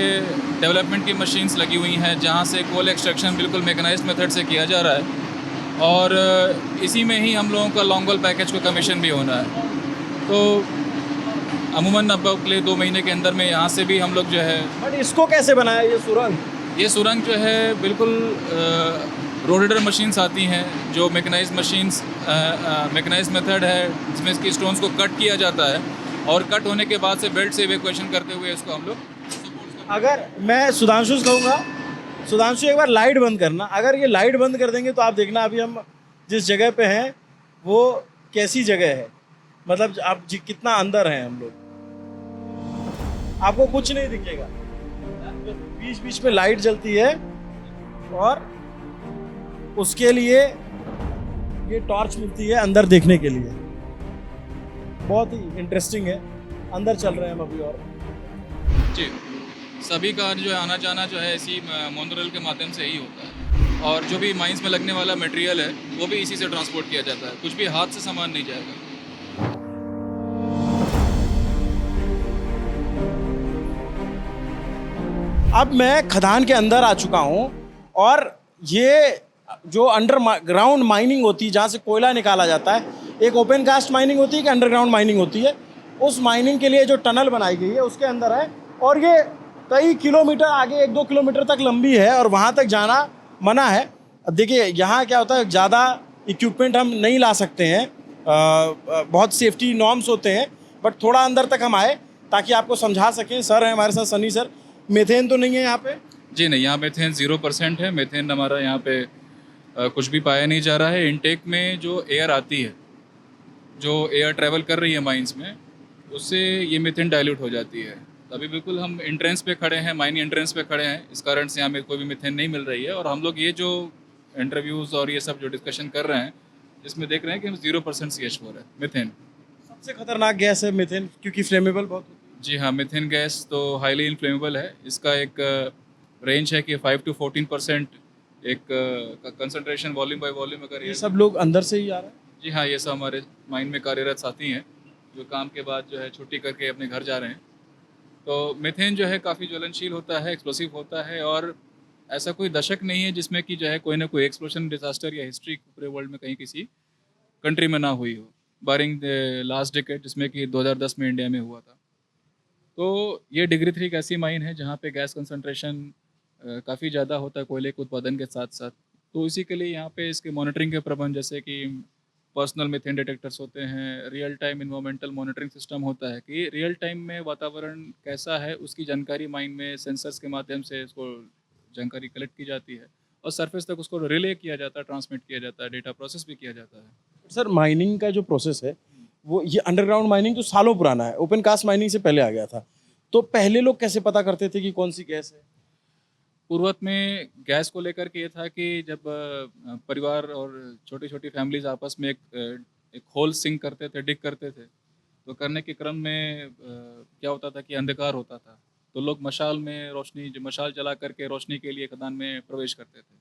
डेवलपमेंट की मशीन्स लगी हुई हैं, जहाँ से कोल एक्सट्रैक्शन बिल्कुल मैकेनाइज्ड मेथड से किया जा रहा है, और इसी में ही हम लोगों का लॉन्ग वॉल पैकेज को कमीशन भी होना है। तो अमूमन अब अगले 2 महीने के अंदर में यहाँ से भी हम लोग जो है। बट इसको कैसे बनाया ये सुरंग? ये सुरंग जो है बिल्कुल रोडेडर मशीन्स आती हैं, जो मैकेनाइज्ड मशीन्स, मैकेनाइज्ड मेथड है, जिसमें इसकी स्टोन्स को कट किया जाता है, और कट होने के बाद से बेल्ट से इवैक्यूएशन करते हुए इसको हम लोग। अगर मैं सुधांशु से कहूँगा, सुधांशु एक बार लाइट बंद करना। अगर ये लाइट बंद कर देंगे तो आप देखना अभी हम जिस जगह पे हैं वो कैसी जगह है, मतलब आप कितना अंदर हैं हम लोग, आपको कुछ नहीं दिखेगा। बीच बीच में लाइट जलती है, और उसके लिए ये टॉर्च मिलती है अंदर देखने के लिए। बहुत ही इंटरेस्टिंग है। अंदर चल रहे हैं हम अभी। और जी, सभी का जो है आना जाना जो है इसी मोनोरेल के माध्यम से ही होता है, और जो भी माइंस में लगने वाला मटेरियल है वो भी इसी से ट्रांसपोर्ट किया जाता है। कुछ भी हाथ से सामान नहीं जाएगा। अब मैं खदान के अंदर आ चुका हूँ, और ये जो अंडरग्राउंड माइनिंग होती है, जहाँ से कोयला निकाला जाता है, एक ओपन कास्ट माइनिंग होती है कि अंडरग्राउंड माइनिंग होती है। उस माइनिंग के लिए जो टनल बनाई गई है उसके अंदर है, और ये कई किलोमीटर आगे, 1-2 किलोमीटर तक लंबी है, और वहाँ तक जाना मना है। अब देखिए यहाँ क्या होता है, ज़्यादा इक्विपमेंट हम नहीं ला सकते हैं, बहुत सेफ्टी नॉर्म्स होते हैं, बट थोड़ा अंदर तक हम आए ताकि आपको समझा सकें। सर है हमारे साथ, सनी सर। मेथेन तो नहीं है यहाँ पे? जी नहीं, यहाँ मेथेन 0% है। मेथेन हमारा यहाँ पे कुछ भी पाया नहीं जा रहा है। इनटेक में जो एयर आती है, जो एयर ट्रैवल कर रही है माइंस में, उससे ये मेथेन डाइल्यूट हो जाती है। अभी बिल्कुल हम एंट्रेंस पे खड़े हैं, माइनिंग एंट्रेंस पे खड़े हैं, इस कारण से हमें कोई भी मेथेन नहीं मिल रही है। और हम लोग ये जो इंटरव्यूज़ और ये सब जो डिस्कशन कर रहे हैं, इसमें देख रहे हैं कि हम 0% CH4 है मेथेन। सबसे खतरनाक गैस है मेथेन, क्योंकि फ्लेमेबल बहुत होती है। जी हाँ, मेथेन गैस तो हाईली इनफ्लेमेबल है। इसका एक रेंज है कि 5 to 14% एक कंसंट्रेशन वॉल्यूम बाय वॉल्यूम अगर ये सब लोग अंदर से ही आ रहे हैं? जी हाँ, ये सब हमारे माइन में कार्यरत साथी हैं जो काम के बाद जो है छुट्टी करके अपने घर जा रहे हैं। तो मीथेन जो है काफ़ी ज्वलनशील होता है, एक्सप्लोसिव होता है और ऐसा कोई दशक नहीं है जिसमें कि जो है कोई ना कोई एक्सप्लोशन डिजास्टर या हिस्ट्री पूरे वर्ल्ड में कहीं किसी कंट्री में ना हुई हो, बारिंग द लास्ट डिकेड जिसमें कि 2010 में इंडिया में हुआ था। तो ये डिग्री 3 एक ऐसी माइन है जहाँ पे गैस कंसंट्रेशन काफ़ी ज़्यादा होता है कोयले के उत्पादन के साथ साथ। तो इसी के लिए यहाँ पे इसके मॉनिटरिंग के प्रबंध जैसे कि पर्सनल मीथेन डिटेक्टर्स होते हैं, real time environmental monitoring system होता है कि रियल टाइम में वातावरण कैसा है उसकी जानकारी माइन में सेंसर्स के माध्यम से उसको जानकारी कलेक्ट की जाती है और सरफेस तक उसको रिले किया जाता है, ट्रांसमिट किया जाता है, डेटा प्रोसेस भी किया जाता है। सर माइनिंग का जो प्रोसेस है वो ये अंडरग्राउंड माइनिंग तो सालों पुराना है, ओपन कास्ट माइनिंग से पहले आ गया था। तो पहले लोग कैसे पता करते थे कि कौन सी गैस है? पूर्वत में गैस को लेकर के ये था कि जब परिवार और छोटी छोटी फैमिलीज आपस में एक होल सिंक करते थे, डिग करते थे, तो करने के क्रम में क्या होता था कि अंधकार होता था, तो लोग मशाल में रोशनी जो मशाल जला करके रोशनी के लिए खदान में प्रवेश करते थे।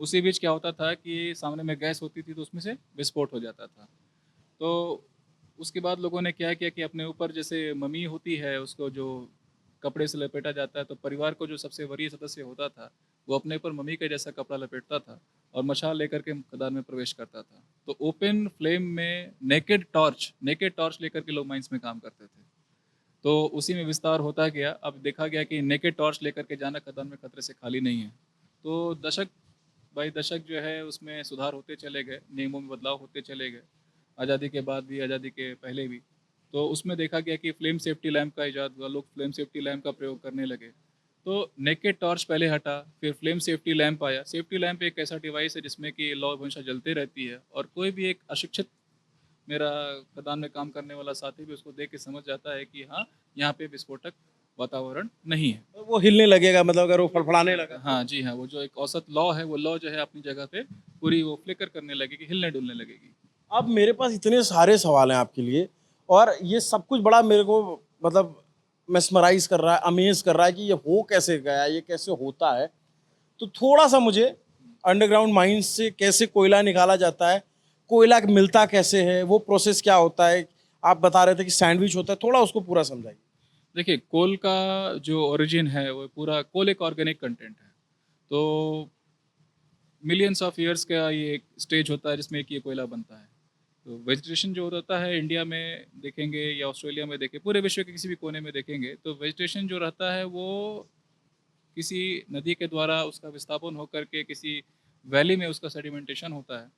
उसी बीच क्या होता था कि सामने में गैस होती थी तो उसमें से विस्फोट हो जाता था। तो उसके बाद लोगों ने क्या किया कि अपने ऊपर जैसे मम्मी होती है उसको जो कपड़े से लपेटा जाता है, तो परिवार को जो सबसे वरीय सदस्य होता था वो अपने ऊपर मम्मी के जैसा कपड़ा लपेटता था और मशाल लेकर के खदान में प्रवेश करता था। तो ओपन फ्लेम में नेकेड टॉर्च लेकर के लोग माइंस में काम करते थे। तो उसी में विस्तार होता गया। अब देखा गया कि नेकेड टॉर्च लेकर के जाना खदान में खतरे से खाली नहीं है। तो दशक बाई दशक जो है उसमें सुधार होते चले गए, नियमों में बदलाव होते चले गए, आज़ादी के बाद भी, आज़ादी के पहले भी। तो उसमें देखा गया कि फ्लेम सेफ्टी लैम्प का इजाद हुआ, लोग फ्लेम सेफ्टी लैम्प का प्रयोग करने लगे। तो नेकेड टॉर्च पहले हटा, फिर फ्लेम सेफ्टी लैम्प आया। सेफ्टी लैम्प एक ऐसा डिवाइस है जिसमें कि लौ हमेशा जलती रहती है और कोई भी एक अशिक्षित मेरा खदान में काम करने वाला साथी भी उसको देख के समझ जाता है कि हाँ, यहाँ पे विस्फोटक वातावरण नहीं है। तो वो हिलने लगेगा, मतलब अगर वो फड़फड़ाने लगा। हाँ जी हाँ, वो जो एक औसत लॉ है वो लॉ जो है अपनी जगह पे पूरी वो फ्लिकर करने लगेगी, हिलने डुलने लगेगी। अब मेरे पास इतने सारे सवाल हैं आपके लिए और ये सब कुछ बड़ा मेरे को मतलब मेस्मराइज कर रहा है, अमेज कर रहा है कि ये हो कैसे गया, ये कैसे होता है। तो थोड़ा सा मुझे अंडरग्राउंड माइंस से कैसे कोयला निकाला जाता है, कोयला मिलता कैसे है, वो प्रोसेस क्या होता है। आप बता रहे थे कि सैंडविच होता है, थोड़ा उसको पूरा समझाइए। देखिए, कोल का जो ओरिजिन है वो पूरा कोल एक ऑर्गेनिक कंटेंट है। तो मिलियंस ऑफ ईयर्स का ये एक स्टेज होता है जिसमें कि ये कोयला बनता है। तो वेजिटेशन जो होता है इंडिया में देखेंगे या ऑस्ट्रेलिया में देखें, पूरे विश्व के किसी भी कोने में देखेंगे तो वेजिटेशन जो रहता है वो किसी नदी के द्वारा उसका विस्थापन होकर के किसी वैली में उसका सेडिमेंटेशन होता है,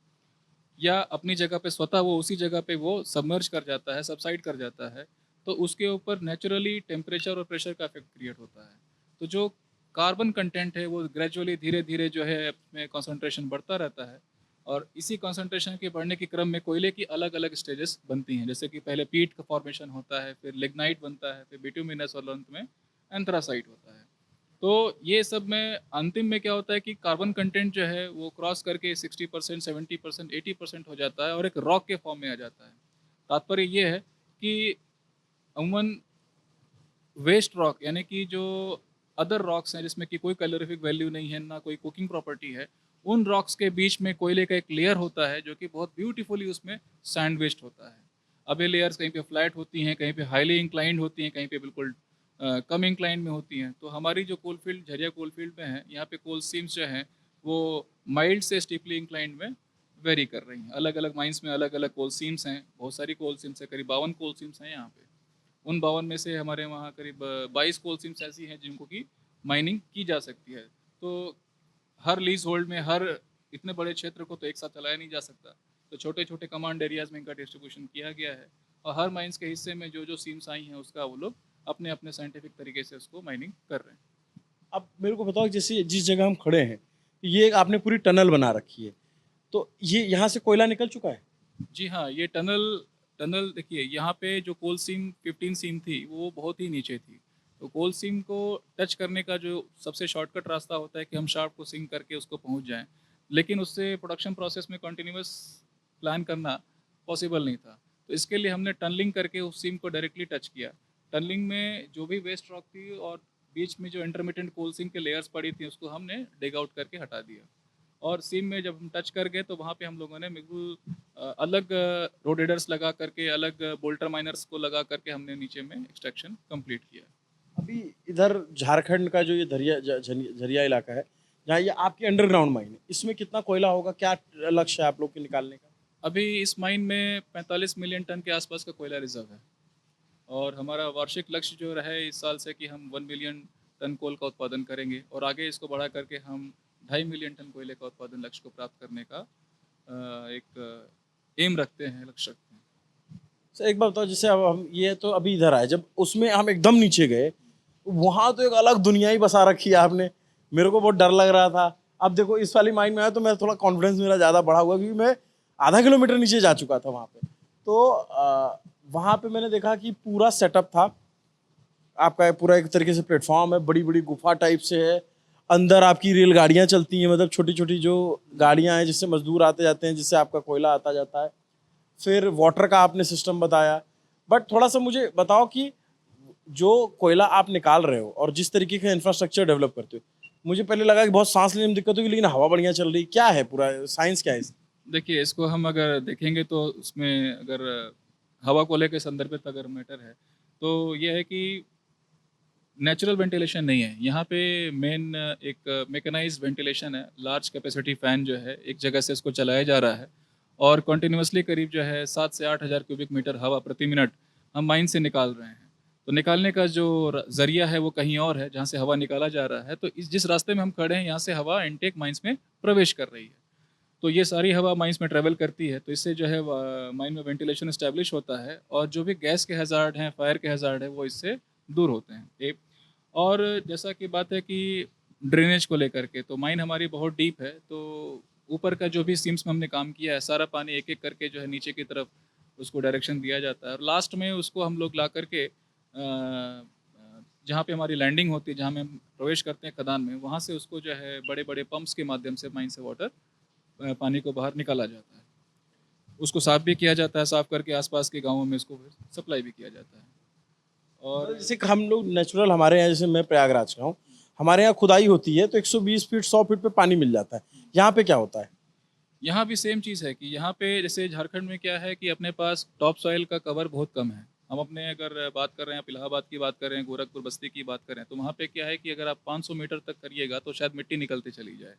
या अपनी जगह पे स्वतः वो उसी जगह पे वो सबमर्ज कर जाता है, सबसाइड कर जाता है। तो उसके ऊपर नेचुरली टेम्परेचर और प्रेशर का इफेक्ट क्रिएट होता है। तो जो कार्बन कंटेंट है वो ग्रेजुअली धीरे धीरे जो है अपने कॉन्सेंट्रेशन बढ़ता रहता है और इसी कॉन्सेंट्रेशन के बढ़ने के क्रम में कोयले की अलग अलग स्टेजेस बनती हैं। जैसे कि पहले पीट का फॉर्मेशन होता है, फिर लिग्नाइट बनता है, फिर बिटुमिनस और अंत में एंथ्रासाइट होता है। तो ये सब में अंतिम में क्या होता है कि कार्बन कंटेंट जो है वो क्रॉस करके 60%, 70%, 80% हो जाता है और एक रॉक के फॉर्म में आ जाता है। तात्पर्य ये है कि अमूमन वेस्ट रॉक यानी कि जो अदर रॉक्स हैं जिसमें कि कोई कैलोरीफिक वैल्यू नहीं है, ना कोई कुकिंग प्रॉपर्टी है, उन रॉक्स के बीच में कोयले का एक लेयर होता है जो कि बहुत ब्यूटीफुली उसमें सैंडविच्ड होता है। अब ये लेयर्स कहीं पे फ्लैट होती हैं, कहीं पे हाईली इंक्लाइंड होती हैं, कहीं पे बिल्कुल कम इंक्लाइंड में होती हैं। तो हमारी जो coal field Jharia coal field में है, यहाँ पे कोल सीम्स जो हैं वो माइल्ड से स्टीपली इंक्लाइंड में वेरी कर रही हैं। अलग अलग माइंस में अलग अलग कोल सीम्स हैं, बहुत सारी कोल सीम्स हैं, करीब 52 कोल सीम्स हैं यहाँ पे। उन 52 में से हमारे वहाँ करीब 22 कोल सीम्स ऐसी हैं जिनको की माइनिंग की जा सकती है। तो हर लीज होल्ड में हर इतने बड़े क्षेत्र को तो एक साथ चलाया नहीं जा सकता, तो छोटे छोटे कमांड एरियाज में इनका डिस्ट्रीब्यूशन किया गया है और हर माइंस के हिस्से में जो जो सीम्स आई हैं उसका वो लोग अपने अपने साइंटिफिक तरीके से उसको माइनिंग कर रहे हैं। अब मेरे को बताओ, जैसे जिस जगह हम खड़े हैं ये आपने पूरी टनल बना रखी है, तो ये यहाँ से कोयला निकल चुका है? जी हाँ, ये टनल टनल देखिए, यहाँ पे जो कोल सीम 15 सीम थी वो बहुत ही नीचे थी। तो कोल सीम को टच करने का जो सबसे शॉर्टकट रास्ता होता है कि हम शाफ्ट को सिंक करके उसको पहुँच जाएं, लेकिन उससे प्रोडक्शन प्रोसेस में कंटिन्यूस प्लान करना पॉसिबल नहीं था। तो इसके लिए हमने टनलिंग करके उस सीम को डायरेक्टली टच किया। टनलिंग में जो भी वेस्ट रॉक थी और बीच में जो इंटरमीडिएट कोल सीम के लेयर्स पड़ी थी उसको हमने डिग आउट करके हटा दिया, और सीम में जब हम टच कर गए तो वहाँ पे हम लोगों ने बिल्कुल अलग रोडेडर्स लगा करके, अलग बोल्टर माइनर्स को लगा करके हमने नीचे में एक्सट्रैक्शन कंप्लीट किया। अभी इधर झारखंड का जो ये झरिया इलाका है, जहाँ ये आपकी अंडरग्राउंड माइन है, इसमें कितना कोयला होगा, क्या लक्ष्य है आप लोग के निकालने का? अभी इस माइन में 45 मिलियन टन के आसपास का कोयला रिजर्व है, और हमारा वार्षिक लक्ष्य जो रहा है इस साल से कि हम 1 मिलियन टन कोल का उत्पादन करेंगे, और आगे इसको बढ़ा करके हम 2.5 मिलियन टन कोयले का उत्पादन लक्ष्य को प्राप्त करने का एक एम रखते हैं, लक्ष्य रखते हैं। सर एक बात बताओ, जैसे अब हम ये तो अभी इधर आए, जब उसमें हम एकदम नीचे गए, वहाँ तो एक अलग दुनिया ही बसा रखी है आपने, मेरे को बहुत डर लग रहा था। अब देखो इस वाली माइन में आया तो मैं थोड़ा कॉन्फिडेंस मेरा ज़्यादा बढ़ा हुआ, क्योंकि मैं आधा किलोमीटर नीचे जा चुका था वहाँ पे। तो वहाँ पे मैंने देखा कि पूरा सेटअप था आपका, पूरा एक तरीके से प्लेटफॉर्म है, बड़ी बड़ी गुफा टाइप से है, अंदर आपकी रेलगाड़ियाँ चलती हैं, मतलब छोटी छोटी जो गाड़ियाँ हैं जिससे मजदूर आते जाते हैं, जिससे आपका कोयला आता जाता है। फिर वाटर का आपने सिस्टम बताया, बट थोड़ा सा मुझे बताओ कि जो कोयला आप निकाल रहे हो और जिस तरीके का इंफ्रास्ट्रक्चर डेवलप करते हो, मुझे पहले लगा कि बहुत सांस लेने में दिक्कत होगी, लेकिन हवा बढ़िया चल रही, क्या है पूरा साइंस, क्या है इसका? देखिए, इसको हम अगर देखेंगे तो उसमें अगर हवा को लेकर संदर्भित अगर मैटर है तो ये है कि नेचुरल वेंटिलेशन नहीं है यहाँ पे। मेन एक मैकेनाइज्ड वेंटिलेशन है, लार्ज कैपेसिटी फ़ैन जो है एक जगह से इसको चलाया जा रहा है, और कंटिन्यूसली करीब जो है 7 से 8 हज़ार क्यूबिक मीटर हवा प्रति मिनट हम माइन से निकाल रहे हैं। तो निकालने का जो ज़रिया है वो कहीं और है जहाँ से हवा निकाला जा रहा है। तो इस जिस रास्ते में हम खड़े हैं यहाँ से हवा इनटेक माइंस में प्रवेश कर रही है, तो ये सारी हवा माइंस में ट्रैवल करती है, तो इससे जो है माइन में वेंटिलेशन इस्टेब्लिश होता है, और जो भी गैस के हज़ार्ड हैं, फायर के हज़ार्ड है, वो इससे दूर होते हैं। एक और जैसा कि बात है कि ड्रेनेज को लेकर के, तो माइन हमारी बहुत डीप है, तो ऊपर का जो भी सीम्स में हमने काम किया है सारा पानी एक एक करके जो है नीचे की तरफ उसको डायरेक्शन दिया जाता है, और लास्ट में उसको हम लोग ला करके जहाँ पे हमारी लैंडिंग होती है, जहाँ में हम प्रवेश करते हैं खदान में, वहाँ से उसको जो है बड़े बड़े पंप्स के माध्यम से माइन से वाटर पानी को बाहर निकाला जाता है, उसको साफ़ भी किया जाता है, साफ़ करके आसपास के गाँवों में इसको सप्लाई भी किया जाता है। और जैसे कि हम लोग नेचुरल, हमारे यहाँ जैसे मैं प्रयागराज का हूँ, हमारे यहाँ खुदाई होती है तो 120 फीट 100 फीट पे पानी मिल जाता है, यहाँ पे क्या होता है? यहाँ भी सेम चीज़ है कि यहाँ पे जैसे झारखंड में क्या है कि अपने पास टॉप सॉइल का कवर बहुत कम है। हम अपने अगर बात कर रहे हैं, इलाहाबाद की बात कर रहे हैं, गोरखपुर बस्ती की बात करें, तो वहाँ पे क्या है कि अगर आप 500 मीटर तक करिएगा तो शायद मिट्टी निकलती चली जाए।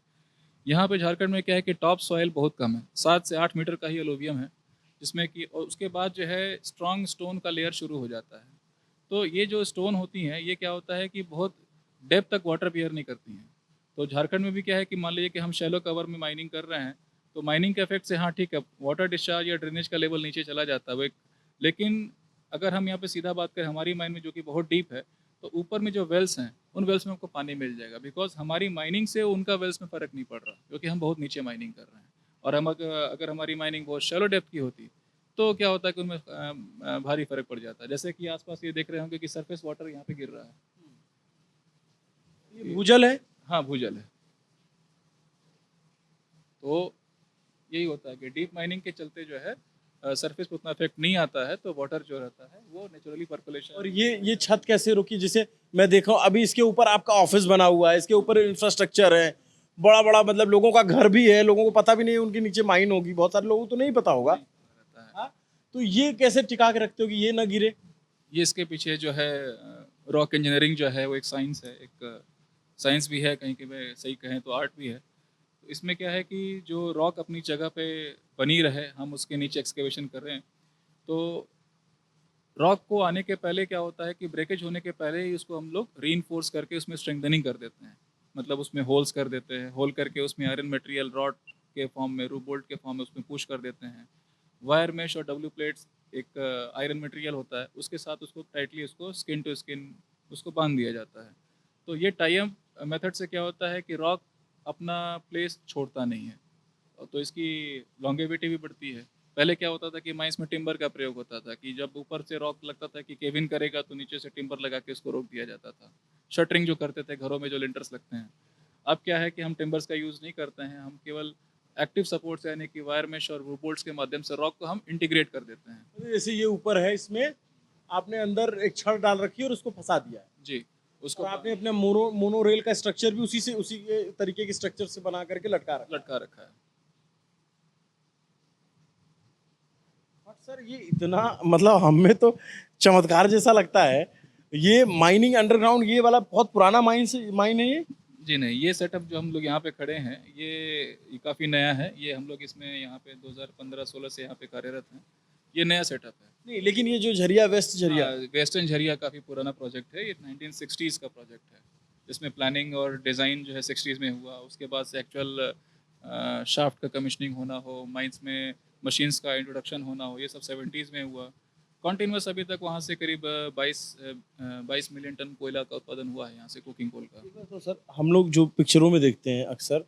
यहाँ पे झारखंड में क्या है कि टॉप सॉइल बहुत कम है, 7 से 8 मीटर का ही एलोवियम है, जिसमें कि और उसके बाद जो है स्ट्रॉन्ग स्टोन का लेयर शुरू हो जाता है। तो ये जो स्टोन होती हैं ये क्या होता है कि बहुत डेप्थ तक वाटर बियर नहीं करती हैं। तो झारखंड में भी क्या है कि मान लीजिए कि हम शैलो कवर में माइनिंग कर रहे हैं, तो माइनिंग के इफेक्ट से हाँ ठीक है, वाटर डिस्चार्ज या ड्रेनेज का लेवल नीचे चला जाता है वो एक, लेकिन अगर हम यहाँ पे सीधा बात करें हमारी माइन में जो कि बहुत डीप है, तो ऊपर में जो वेल्स हैं उन वेल्स में आपको पानी मिल जाएगा, बिकॉज हमारी माइनिंग से उनका वेल्स में फ़र्क नहीं पड़ रहा, क्योंकि हम बहुत नीचे माइनिंग कर रहे हैं। और हम अगर हमारी माइनिंग बहुत शैलो डेप्थ की होती तो क्या होता है कि उनमें भारी फर्क पड़ जाता है। जैसे कि आसपास ये देख रहे होंगे कि सरफेस वाटर यहाँ पे गिर रहा है, ये भूजल है? हाँ भूजल है। तो यही होता है कि डीप माइनिंग के चलते जो है सरफेस पर उतना इफेक्ट नहीं आता है, तो वाटर जो रहता है वो नेचुरली पर्कुलेशन। और ये छत कैसे रुकी? जैसे मैं देखा हूँ अभी इसके ऊपर आपका ऑफिस बना हुआ है, इसके ऊपर इंफ्रास्ट्रक्चर है बड़ा बड़ा, मतलब लोगों का घर भी है, लोगों को पता भी नहीं है उनके नीचे माइन होगी, बहुत सारे लोगों को तो नहीं पता होगा। हाँ? तो ये कैसे टिका के रखते हो कि ये ना गिरे? ये इसके पीछे जो है रॉक इंजीनियरिंग जो है वो एक साइंस है, एक साइंस भी है, कहीं के में सही कहें तो आर्ट भी है। तो इसमें क्या है कि जो रॉक अपनी जगह पे बनी रहे, हम उसके नीचे एक्सकेवेशन कर रहे हैं, तो रॉक को आने के पहले क्या होता है कि ब्रेकेज होने के पहले ही उसको हम लोग रीइंफोर्स करके उसमें स्ट्रेंथनिंग कर देते हैं, मतलब उसमें होल्स कर देते हैं, होल करके उसमें आयरन मटेरियल रॉड के फॉर्म में, रूफ बोल्ट के फॉर्म में उसमें पुश कर देते हैं। वायर मेश और डब्ल्यू प्लेट्स एक आयरन मटेरियल होता है, उसके साथ उसको टाइटली उसको स्किन टू स्किन उसको बांध दिया जाता है। तो ये टाई-अप मेथड से क्या होता है कि रॉक अपना प्लेस छोड़ता नहीं है, तो इसकी लॉन्गेविटी भी बढ़ती है। पहले क्या होता था कि माइंस में टिम्बर का प्रयोग होता था कि जब ऊपर से रॉक लगता था कि केविन करेगा तो नीचे से टिम्बर लगा के उसको रोक दिया जाता था। शटरिंग जो करते थे घरों में जो लिंटर्स लगते हैं, अब क्या है कि हम टिम्बर्स का यूज़ नहीं करते हैं, हम केवल एक्टिव सपोर्ट्स यानी कि वायर मेश और रूफ बोल्ट्स के माध्यम से रॉक को हम इंटीग्रेट कर देते हैं। जैसे ये ऊपर है, इसमें आपने अंदर एक छड़ डाल रखी है और उसको फंसा दिया है। जी, उसको और आपने अपने मोनो रेल का स्ट्रक्चर भी उसी के तरीके के स्ट्रक्चर से बना करके लटका रखा है। बट सर ये इतना मतलब हमें तो चमत्कार जैसा लगता है। ये माइनिंग अंडरग्राउंड ये वाला बहुत पुराना माइन है ये। जी नहीं, ये सेटअप जो हम लोग यहाँ पे खड़े हैं ये काफ़ी नया है। ये हम लोग इसमें यहाँ पे 2015-16 से यहाँ पे कार्यरत हैं। ये नया सेटअप है। नहीं लेकिन ये जो झरिया वेस्ट झरिया वेस्टर्न झरिया काफ़ी पुराना प्रोजेक्ट है। ये 1960s का प्रोजेक्ट है, जिसमें प्लानिंग और डिज़ाइन जो है 60s में हुआ। उसके बाद से एक्चुअल शाफ्ट का कमीशनिंग होना हो, माइंस में मशीन्स का इंट्रोडक्शन होना हो, ये सब 70s में हुआ। कॉन्टिन्यूस अभी तक वहाँ से करीब 22 मिलियन टन कोयला का उत्पादन हुआ है यहाँ से, कुकिंग कोल का। तो सर हम लोग जो पिक्चरों में देखते हैं अक्सर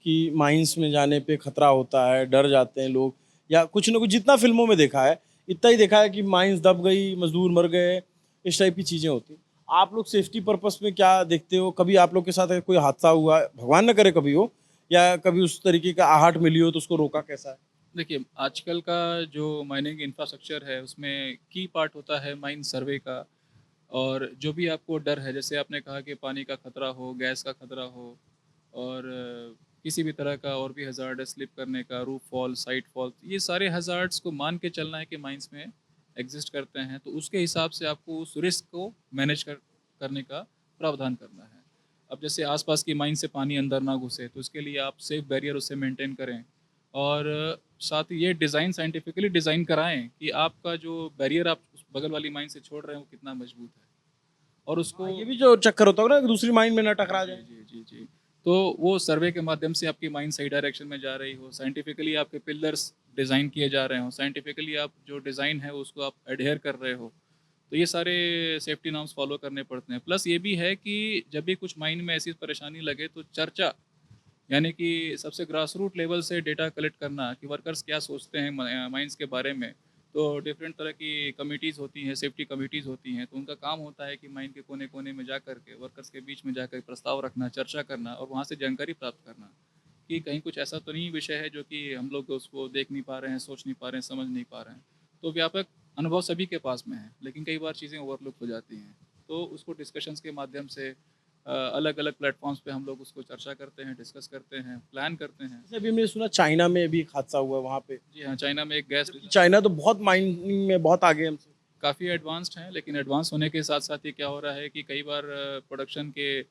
कि माइंस में जाने पे खतरा होता है, डर जाते हैं लोग, या कुछ ना कुछ जितना फिल्मों में देखा है इतना ही देखा है कि माइंस दब गई, मजदूर मर गए, इस टाइप की चीज़ें होती। आप लोग सेफ्टी पर्पस में क्या देखते हो? कभी आप लोग के साथ कोई हादसा हुआ, भगवान न करे कभी हो, या कभी उस तरीके का आहट मिली हो तो उसको रोका कैसा है? देखिए, आजकल का जो माइनिंग इंफ्रास्ट्रक्चर है उसमें की पार्ट होता है माइन सर्वे का। और जो भी आपको डर है, जैसे आपने कहा कि पानी का खतरा हो, गैस का खतरा हो, और किसी भी तरह का और भी हज़ार्ड है, स्लिप करने का, रूफ फॉल, साइड फॉल, ये सारे हज़ार्ड्स को मान के चलना है कि माइंस में एग्जिस्ट करते हैं। तो उसके हिसाब से आपको उस रिस्क को मैनेज करने का प्रावधान करना है। अब जैसे आसपास की माइन से पानी अंदर ना घुसे, तो उसके लिए आप सेफ बैरियर उससे मेंटेन करें। और साथ ही ये डिज़ाइन साइंटिफिकली डिज़ाइन कराएं कि आपका जो बैरियर आप उस बगल वाली माइन से छोड़ रहे हैं वो कितना मजबूत है। और उसको ये भी जो चक्कर होता होगा ना कि दूसरी माइन में ना टकरा जाए। जी जी जी। तो वो सर्वे के माध्यम से आपकी माइंड सही डायरेक्शन में जा रही हो, साइंटिफिकली आपके पिलर्स डिज़ाइन किए जा रहे हो, साइंटिफिकली आप जो डिज़ाइन है उसको आप एडहेयर कर रहे हो, तो ये सारे सेफ्टी नॉर्म्स फॉलो करने पड़ते हैं। प्लस ये भी है कि जब भी कुछ माइंड में ऐसी परेशानी लगे तो चर्चा, यानी कि सबसे ग्रास रूट लेवल से डेटा कलेक्ट करना कि वर्कर्स क्या सोचते हैं माइंस के बारे में। तो डिफरेंट तरह की कमिटीज़ होती हैं, सेफ्टी कमिटीज़ होती हैं, तो उनका काम होता है कि माइन के कोने कोने में जा कर के वर्कर्स के बीच में जाकर प्रस्ताव रखना, चर्चा करना और वहाँ से जानकारी प्राप्त करना कि कहीं कुछ ऐसा तो नहीं विषय है जो कि हम लोग उसको देख नहीं पा रहे हैं, सोच नहीं पा रहे हैं, समझ नहीं पा रहे हैं। तो व्यापक अनुभव सभी के पास में है, लेकिन कई बार चीज़ें ओवरलुक हो जाती हैं। तो उसको डिस्कशंस के माध्यम से अलग अलग प्लेटफॉर्म्स पे हम लोग उसको चर्चा करते हैं, डिस्कस करते हैं, प्लान करते हैं। जैसे अभी हमने सुना चाइना में भी एक हादसा हुआ वहाँ पे। जी हाँ, चाइना में एक गैस चाइना तो बहुत माइनिंग में बहुत आगे हमसे। काफ़ी एडवांस्ड हैं, लेकिन एडवांस होने के साथ साथ ये क्या हो रहा है कि कई बार प्रोडक्शन के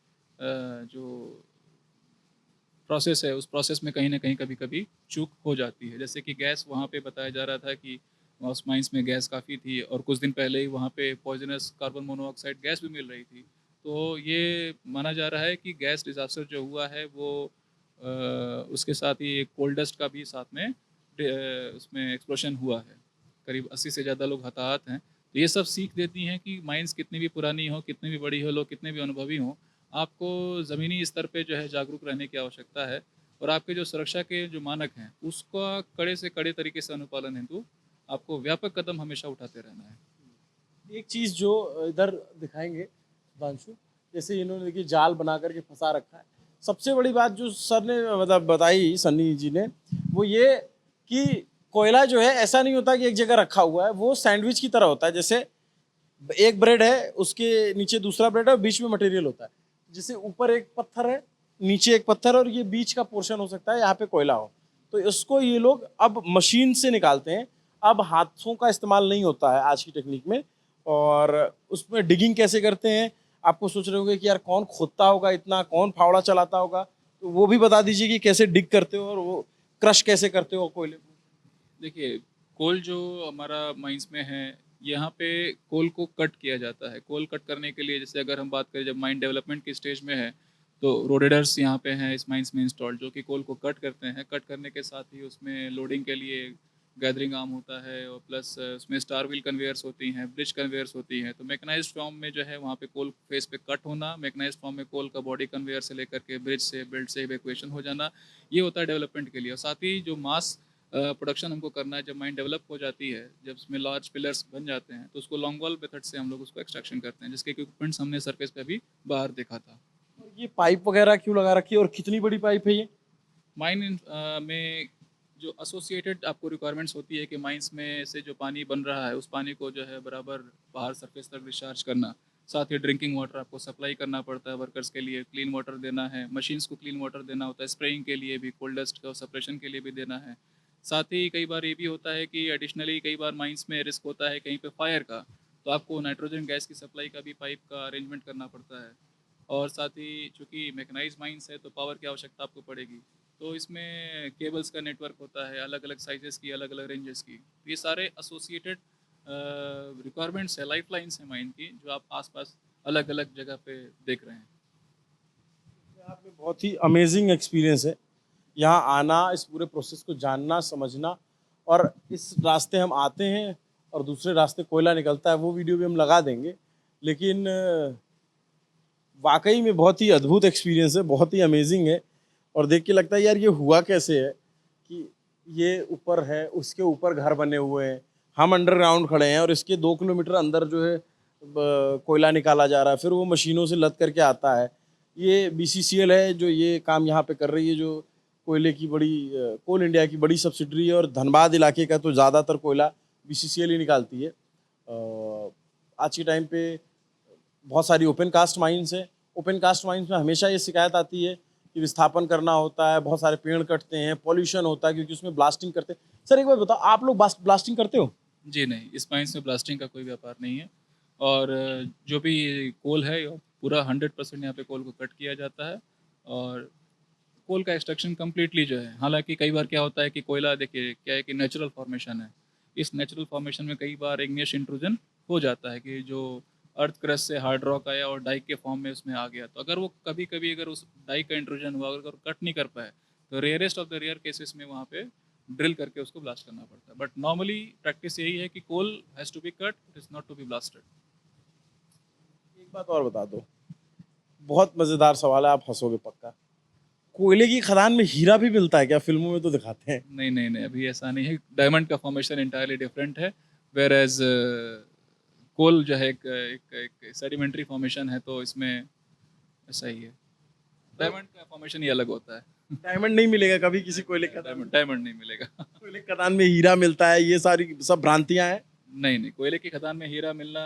जो प्रोसेस है उस प्रोसेस में कहीं ना कहीं कभी कभी चूक हो जाती है। जैसे कि गैस वहाँ पे बताया जा रहा था कि उस माइंस में गैस काफ़ी थी और कुछ दिन पहले ही वहाँ पे पॉइजनस कार्बन मोनोऑक्साइड गैस भी मिल रही थी। तो ये माना जा रहा है कि गैस डिज़ास्टर जो हुआ है वो उसके साथ ही एक कोल डस्ट का भी साथ में उसमें एक्सप्लोशन हुआ है। करीब 80 से ज़्यादा लोग हताहत हैं। तो ये सब सीख देती हैं कि माइंस कितनी भी पुरानी हो, कितनी भी बड़ी हो, लोग कितने भी अनुभवी हों, आपको ज़मीनी स्तर पे जो है जागरूक रहने की आवश्यकता है। और आपके जो सुरक्षा के जो मानक हैं उसका कड़े से कड़े तरीके से अनुपालन हेतु आपको व्यापक कदम हमेशा उठाते रहना है। एक चीज़ जो इधर दिखाएंगे सुधांशु, जैसे इन्होंने देखिए जाल बना करके फंसा रखा है। सबसे बड़ी बात जो सर ने मतलब बताई सन्नी जी ने, वो ये कि कोयला जो है ऐसा नहीं होता कि एक जगह रखा हुआ है, वो सैंडविच की तरह होता है। जैसे एक ब्रेड है, उसके नीचे दूसरा ब्रेड है और बीच में मटेरियल होता है। जैसे ऊपर एक पत्थर है, नीचे एक पत्थर, और ये बीच का पोर्शन हो सकता है यहाँ पे कोयला हो। तो इसको ये लोग अब मशीन से निकालते हैं। अब हाथों का इस्तेमाल नहीं होता है आज की टेक्निक में। और उसमें डिगिंग कैसे करते हैं, आपको सोच रहे होंगे कि यार कौन खोदता होगा इतना, कौन फावड़ा चलाता होगा, तो वो भी बता दीजिए कि कैसे डिग करते हो और वो क्रश कैसे करते हो कोयले को। देखिए, कोल जो हमारा माइंस में है, यहाँ पे कोल को कट किया जाता है। कोल कट करने के लिए जैसे अगर हम बात करें जब माइन डेवलपमेंट की स्टेज में है, तो रोडेडर्स यहाँ पे हैं इस माइंस में इंस्टॉल्ड, जो कि कोल को कट करते हैं। कट करने के साथ ही उसमें लोडिंग के लिए गैदरिंग आर्म होता है और प्लस उसमें स्टार व्हील कन्वेयर्स होती हैं, ब्रिज कन्वेयर्स होती हैं। तो मैकेनाइज्ड फॉर्म में जो है वहाँ पे कोल फेस पे कट होना, मैकेनाइज्ड फॉर्म में कोल का बॉडी कन्वेयर से लेकर के ब्रिज से बेल्ट से इवैक्यूएशन हो जाना, ये होता है डेवलपमेंट के लिए। और साथ ही जो मास प्रोडक्शन हमको करना है, जब माइन डेवलप हो जाती है, जब उसमें लार्ज पिलर्स बन जाते हैं, तो उसको लॉन्ग वॉल मेथड से हम लोग उसको एक्सट्रैक्शन करते हैं, जिसके इक्विपमेंट्स हमने सरफेस पे भी बाहर देखा था। और ये पाइप वगैरह क्यों लगा रखी है और कितनी बड़ी पाइप है ये? माइन में जो एसोसिएटेड आपको रिक्वायरमेंट्स होती है कि माइंस में से जो पानी बन रहा है उस पानी को जो है बराबर बाहर सरफेस तक डिस्चार्ज करना, साथ ही ड्रिंकिंग वाटर आपको सप्लाई करना पड़ता है वर्कर्स के लिए, क्लीन वाटर देना है, मशीन्स को क्लीन वाटर देना होता है, स्प्रेइंग के लिए भी, कोल डस्ट का सेपरेशन के लिए भी देना है। साथ ही कई बार ये भी होता है कि एडिशनली कई बार माइंस में रिस्क होता है कहीं पे फायर का, तो आपको नाइट्रोजन गैस की सप्लाई का भी पाइप का अरेंजमेंट करना पड़ता है। और साथ ही चूँकि मैकेनाइज्ड माइंस है तो पावर की आवश्यकता आपको पड़ेगी, तो इसमें केबल्स का नेटवर्क होता है अलग अलग साइजेस की, अलग अलग रेंजेस की। तो ये सारे एसोसिएटेड रिक्वायरमेंट्स है, लाइफ लाइन्स हैं माइन की, जो आप आसपास अलग अलग जगह पे देख रहे हैं। आप में बहुत ही अमेजिंग एक्सपीरियंस है यहाँ आना, इस पूरे प्रोसेस को जानना, समझना। और इस रास्ते हम आते हैं और दूसरे रास्ते कोयला निकलता है, वो वीडियो भी हम लगा देंगे। लेकिन वाकई में बहुत ही अद्भुत एक्सपीरियंस है, बहुत ही अमेजिंग है। और देख के लगता है यार ये हुआ कैसे है कि ये ऊपर है, उसके ऊपर घर बने हुए हैं, हम अंडरग्राउंड खड़े हैं और इसके 2 किलोमीटर अंदर जो है कोयला निकाला जा रहा है, फिर वो मशीनों से लद करके आता है। ये BCCL है जो ये काम यहाँ पे कर रही है, जो कोयले की बड़ी कोल इंडिया की बड़ी सब्सिडरी है। और धनबाद इलाके का तो ज़्यादातर कोयला BCCL ही निकालती है। आज के टाइम पे बहुत सारी ओपन कास्ट माइंस है। ओपन कास्ट माइंस में हमेशा ये शिकायत आती है कि विस्थापन करना होता है, बहुत सारे पेड़ कटते हैं, पॉल्यूशन होता है क्योंकि उसमें ब्लास्टिंग करते हैं। सर एक बार बताओ, आप लोग ब्लास्टिंग करते हो? जी नहीं, इस माइंस में ब्लास्टिंग का कोई व्यापार नहीं है। और जो भी कोल है पूरा 100% यहाँ पे कोल को कट किया जाता है। और कोल का एक्सट्रैक्शन कम्प्लीटली जो है, हालांकि कई बार क्या होता है कि कोयला देखिए क्या है कि नेचुरल फॉर्मेशन है, इस नेचुरल फॉर्मेशन में कई बार इग्नियस इंट्रूजन हो जाता है कि जो अर्थ क्रस्ट से हार्ड रॉक आया और डाई के फॉर्म में उसमें आ गया। तो अगर वो कभी कभी अगर उस डाई का इंट्रूजन हुआ, अगर कट नहीं कर पाए, तो rarest of the rare cases में वहाँ पे ड्रिल करके उसको ब्लास्ट करना पड़ता है। बट नॉर्मली प्रैक्टिस यही है कि coal has to be cut, it is not to be blasted. एक बात और बता दो, बहुत मज़ेदार सवाल है, आप हंसोगे पक्का। कोयले की खदान में हीरा भी मिलता है क्या? फिल्मों में तो दिखाते हैं। नहीं नहीं नहीं, अभी ऐसा नहीं है। डायमंड का फॉर्मेशन इंटायरली डिफरेंट है, वेर एज कोल जो है एक सेडिमेंट्री फॉर्मेशन है, तो इसमें ऐसा ही है। डायमंड का फॉर्मेशन ही अलग होता है। डायमंड नहीं मिलेगा कभी किसी कोयले खदान में? डायमंड नहीं मिलेगा। कोयले की खदान में हीरा मिलता है, ये सारी सब भ्रांतियां हैं। नहीं नहीं, कोयले की खदान में हीरा मिलना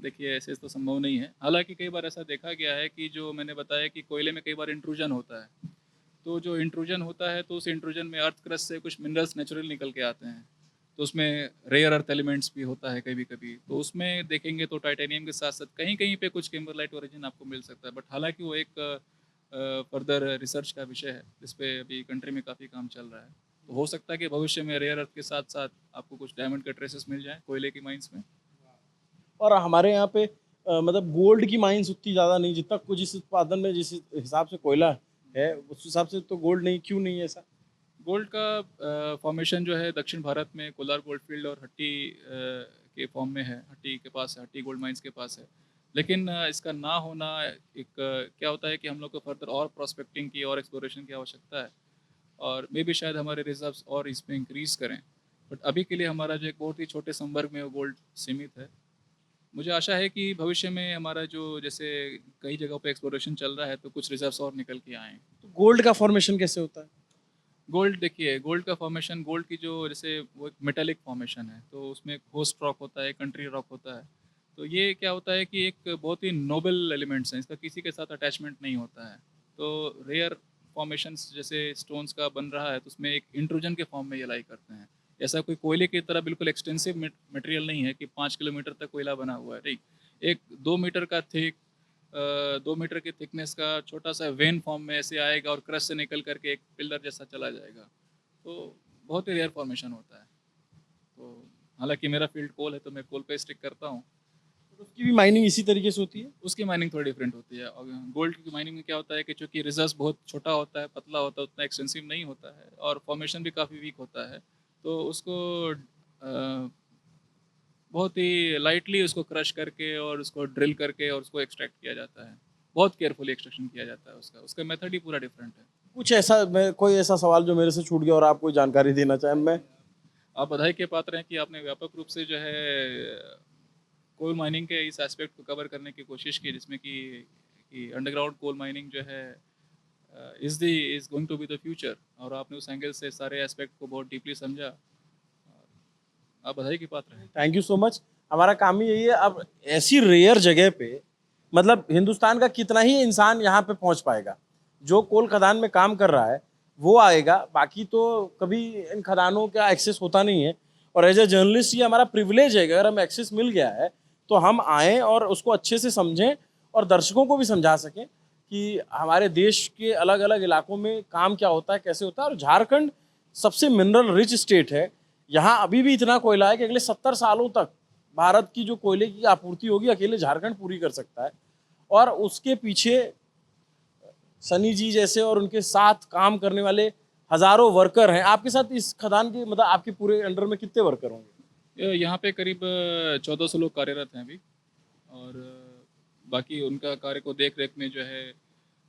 देखिए ऐसे तो संभव नहीं है। हालांकि कई बार ऐसा देखा गया है कि जो मैंने बताया कि कोयले में कई बार इंट्रूजन होता है, तो जो इंट्रूजन होता है तो उस इंट्रूजन में अर्थ क्रस्ट से कुछ मिनरल्स नेचुरल निकल के आते हैं, तो उसमें रेयर अर्थ एलिमेंट्स भी होता है कभी कभी। तो उसमें देखेंगे तो टाइटेनियम के साथ साथ कहीं कहीं पे कुछ किम्बरलाइट ओरिजिन आपको मिल सकता है। बट हालांकि वो एक फर्दर रिसर्च का विषय है, जिस पे अभी कंट्री में काफ़ी काम चल रहा है। तो हो सकता है कि भविष्य में रेयर अर्थ के साथ साथ आपको कुछ डायमंड के ट्रेसेस मिल जाएं कोयले की माइंस में। और हमारे यहाँ पे मतलब गोल्ड की माइंस उतनी ज़्यादा नहीं, जितना कुछ जिस उत्पादन में जिस हिसाब से कोयला है उस हिसाब से तो गोल्ड नहीं, क्यों नहीं है ऐसा? गोल्ड का फॉर्मेशन जो है दक्षिण भारत में कोलार गोल्ड फील्ड और हट्टी के फॉर्म में है, हट्टी के पास है, हट्टी गोल्ड माइंस के पास है। लेकिन इसका ना होना एक क्या होता है कि हम लोग को फर्दर और प्रोस्पेक्टिंग की और एक्सप्लोरेशन की आवश्यकता है, और मे भी शायद हमारे रिजर्व्स और इसमें इंक्रीज करें। बट अभी के लिए हमारा जो एक बहुत ही छोटे संवर्ग में वो गोल्ड सीमित है। मुझे आशा है कि भविष्य में हमारा जो जैसे कई जगहों पे एक्सप्लोरेशन चल रहा है तो कुछ रिजर्व्स और निकल के आएँ। तो गोल्ड का फॉर्मेशन कैसे होता है? गोल्ड देखिए, गोल्ड का फॉर्मेशन, गोल्ड की जो जैसे वो एक मेटालिक फॉर्मेशन है, तो उसमें एक होस्ट रॉक होता है, कंट्री रॉक होता है। तो ये क्या होता है कि एक बहुत ही नोबल एलिमेंट्स हैं, इसका किसी के साथ अटैचमेंट नहीं होता है। तो रेयर फॉर्मेशंस जैसे स्टोन्स का बन रहा है तो उसमें एक इंट्रूजन के फॉर्म में ये लाई करते हैं। ऐसा कोई कोयले की तरह बिल्कुल एक्सटेंसिव मटेरियल नहीं है कि 5 किलोमीटर तक कोयला बना हुआ है, नहीं। एक 2 मीटर का थिक 2 मीटर की थिकनेस का छोटा सा वेन फॉर्म में ऐसे आएगा और क्रश से निकल करके एक पिलर जैसा चला जाएगा। तो बहुत ही रेयर फॉर्मेशन होता है। तो हालांकि मेरा फील्ड कोल है तो मैं कोल पे स्टिक करता हूँ। तो उसकी भी माइनिंग इसी तरीके से होती है? उसकी माइनिंग थोड़ी डिफरेंट होती है। और गोल्ड की माइनिंग में क्या होता है कि चूँकि रिजर्व बहुत छोटा होता है, पतला होता है, उतना एक्सटेंसिव नहीं होता है और फॉर्मेशन भी काफ़ी वीक होता है, तो उसको बहुत ही लाइटली उसको क्रश करके और उसको ड्रिल करके और उसको एक्सट्रैक्ट किया जाता है। बहुत केयरफुली एक्सट्रैक्शन किया जाता है उसका मेथड ही पूरा डिफरेंट है। कुछ ऐसा, मैं कोई ऐसा सवाल जो मेरे से छूट गया और आप कोई जानकारी देना चाहें? मैं आप बधाई के पात्र हैं कि आपने व्यापक रूप से जो है कोल माइनिंग के इस एस्पेक्ट को कवर करने की कोशिश की, जिसमें कि अंडरग्राउंड कोल माइनिंग जो है is going to be the future, और आपने उस एंगल से सारे एस्पेक्ट को बहुत डीपली समझा। आप बधाई के पात्र हैं। Thank you so much. हमारा काम ही यही है। अब ऐसी रेयर जगह पे मतलब हिंदुस्तान का कितना ही इंसान यहाँ पे पहुंच पाएगा। जो कोल खदान में काम कर रहा है वो आएगा, बाकी तो कभी इन खदानों का एक्सेस होता नहीं है। और एज ए जर्नलिस्ट ये हमारा प्रिविलेज है कि अगर हमें एक्सेस मिल गया है तो हम आएँ और उसको अच्छे से समझें और दर्शकों को भी समझा सकें कि हमारे देश के अलग अलग इलाकों में काम क्या होता है, कैसे होता है। और झारखंड सबसे मिनरल रिच स्टेट है। यहाँ अभी भी इतना कोयला है कि अगले 70 सालों तक भारत की जो कोयले की आपूर्ति होगी अकेले झारखंड पूरी कर सकता है। और उसके पीछे सनी जी जैसे और उनके साथ काम करने वाले हजारों वर्कर हैं। आपके साथ इस खदान के मतलब आपके पूरे अंडर में कितने वर्कर होंगे? यहाँ पे करीब 1400 लोग कार्यरत हैं अभी, और बाकी उनका कार्य को देख रेख में जो है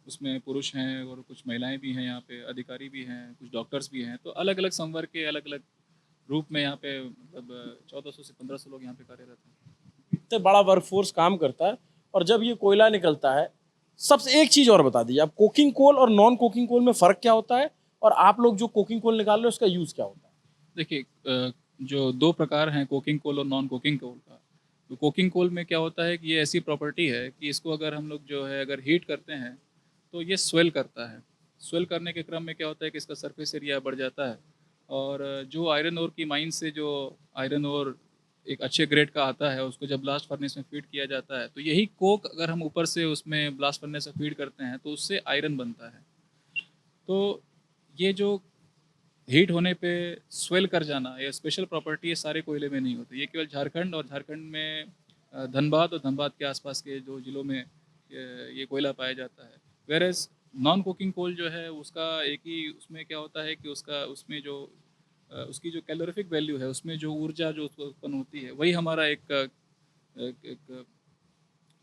उसमें पुरुष हैं और कुछ महिलाएं भी हैं, यहाँ पे अधिकारी भी हैं, कुछ डॉक्टर्स भी हैं। तो अलग अलग संवर्ग के अलग अलग रूप में यहाँ पे मतलब 1400 से 1500 लोग यहाँ पे कार्यरत हैं। इतना बड़ा वर्कफोर्स काम करता है। और जब ये कोयला निकलता है, सबसे एक चीज़ और बता दीजिए आप, कोकिंग कोल और नॉन कोकिंग कोल में फ़र्क क्या होता है, और आप लोग जो कोकिंग कोल निकाल रहे हो उसका यूज़ क्या होता है? देखिए, जो दो प्रकार हैं कोकिंग कोल और नॉन कोकिंग कोल का। तो कोकिंग कोल में क्या होता है कि ये ऐसी प्रॉपर्टी है कि इसको अगर हम लोग जो है अगर हीट करते हैं तो ये स्वेल करता है। स्वेल करने के क्रम में क्या होता है कि इसका सरफेस एरिया बढ़ जाता है, और जो आयरन ओर की माइन से जो आयरन ओर एक अच्छे ग्रेड का आता है उसको जब ब्लास्ट फर्नेस में फीड किया जाता है, तो यही कोक अगर हम ऊपर से उसमें ब्लास्ट फर्नेस से फीड करते हैं तो उससे आयरन बनता है। तो ये जो हीट होने पे स्वेल कर जाना, ये स्पेशल प्रॉपर्टी है, सारे कोयले में नहीं होती। ये केवल झारखंड और झारखंड में धनबाद और धनबाद के आसपास के जो ज़िलों में ये कोयला पाया जाता है। वेरेज नॉन कुकिंग कोल जो है उसका एक ही, उसमें क्या होता है कि उसका उसमें जो उसकी जो कैलोरीफिक वैल्यू है, उसमें जो ऊर्जा जो उत्पन्न होती है, वही हमारा एक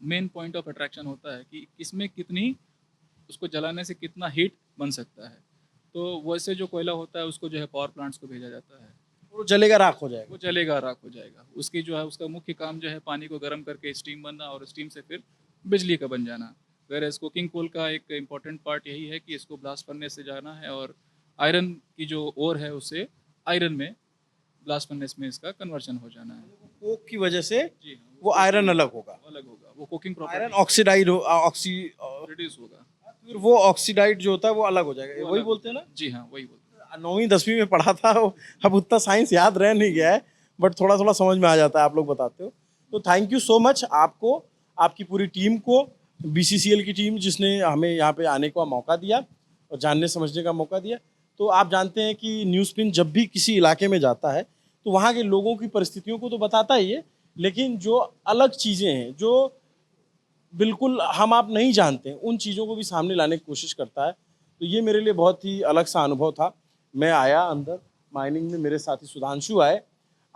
मेन पॉइंट ऑफ अट्रैक्शन होता है कि इसमें कितनी, उसको जलाने से कितना हीट बन सकता है। तो वैसे जो कोयला होता है उसको जो है पावर प्लांट्स को भेजा जाता है, वो जलेगा, राख हो जाएगा। वो जलेगा, राख हो जाएगा। उसकी जो है उसका मुख्य काम जो है पानी को गर्म करके स्टीम बनना, और स्टीम से फिर बिजली का बन जाना। वेरेज कुकिंग कोल का एक इम्पॉर्टेंट पार्ट यही है कि इसको ब्लास्ट फर्नेस से जाना है, और आयरन की जो ओर है उससे आयरन में ब्लास्ट फर्नेस में इसका कन्वर्जन हो जाना है। कोक की वजह से जी हाँ, वो आयरन अलग होगा, वो cooking iron property oxidised reduce होगा। फिर वो ऑक्सीडाइड जो होता है वो अलग हो जाएगा। वही बोलते हैं ना? जी हाँ, वही बोलते हैं। 9वीं 10वीं में पढ़ा था, अब उतना साइंस याद रह नहीं गया है, बट थोड़ा थोड़ा समझ में आ जाता है, आप लोग बताते हो। तो थैंक यू सो मच आपको, आपकी पूरी टीम को, BCCL की टीम जिसने हमें यहाँ पे आने का मौका दिया और जानने समझने का मौका दिया। तो आप जानते हैं कि न्यूज़ पिन जब भी किसी इलाके में जाता है तो वहाँ के लोगों की परिस्थितियों को तो बताता ही है, लेकिन जो अलग चीज़ें हैं जो बिल्कुल हम आप नहीं जानते उन चीज़ों को भी सामने लाने की कोशिश करता है। तो ये मेरे लिए बहुत ही अलग सा अनुभव था। मैं आया अंदर माइनिंग में, मेरे साथी सुधांशु आए।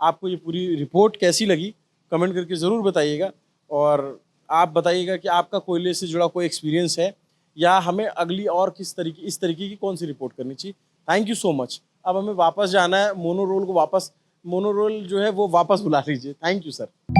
आपको ये पूरी रिपोर्ट कैसी लगी कमेंट करके ज़रूर बताइएगा, और आप बताइएगा कि आपका कोयले से जुड़ा कोई एक्सपीरियंस है या हमें अगली और इस तरीके की कौन सी रिपोर्ट करनी चाहिए। Thank you so much. अब हमें वापस जाना है, मोनोरोल को वापस, मोनोरोल जो है वो वापस बुला लीजिए। Thank you sir.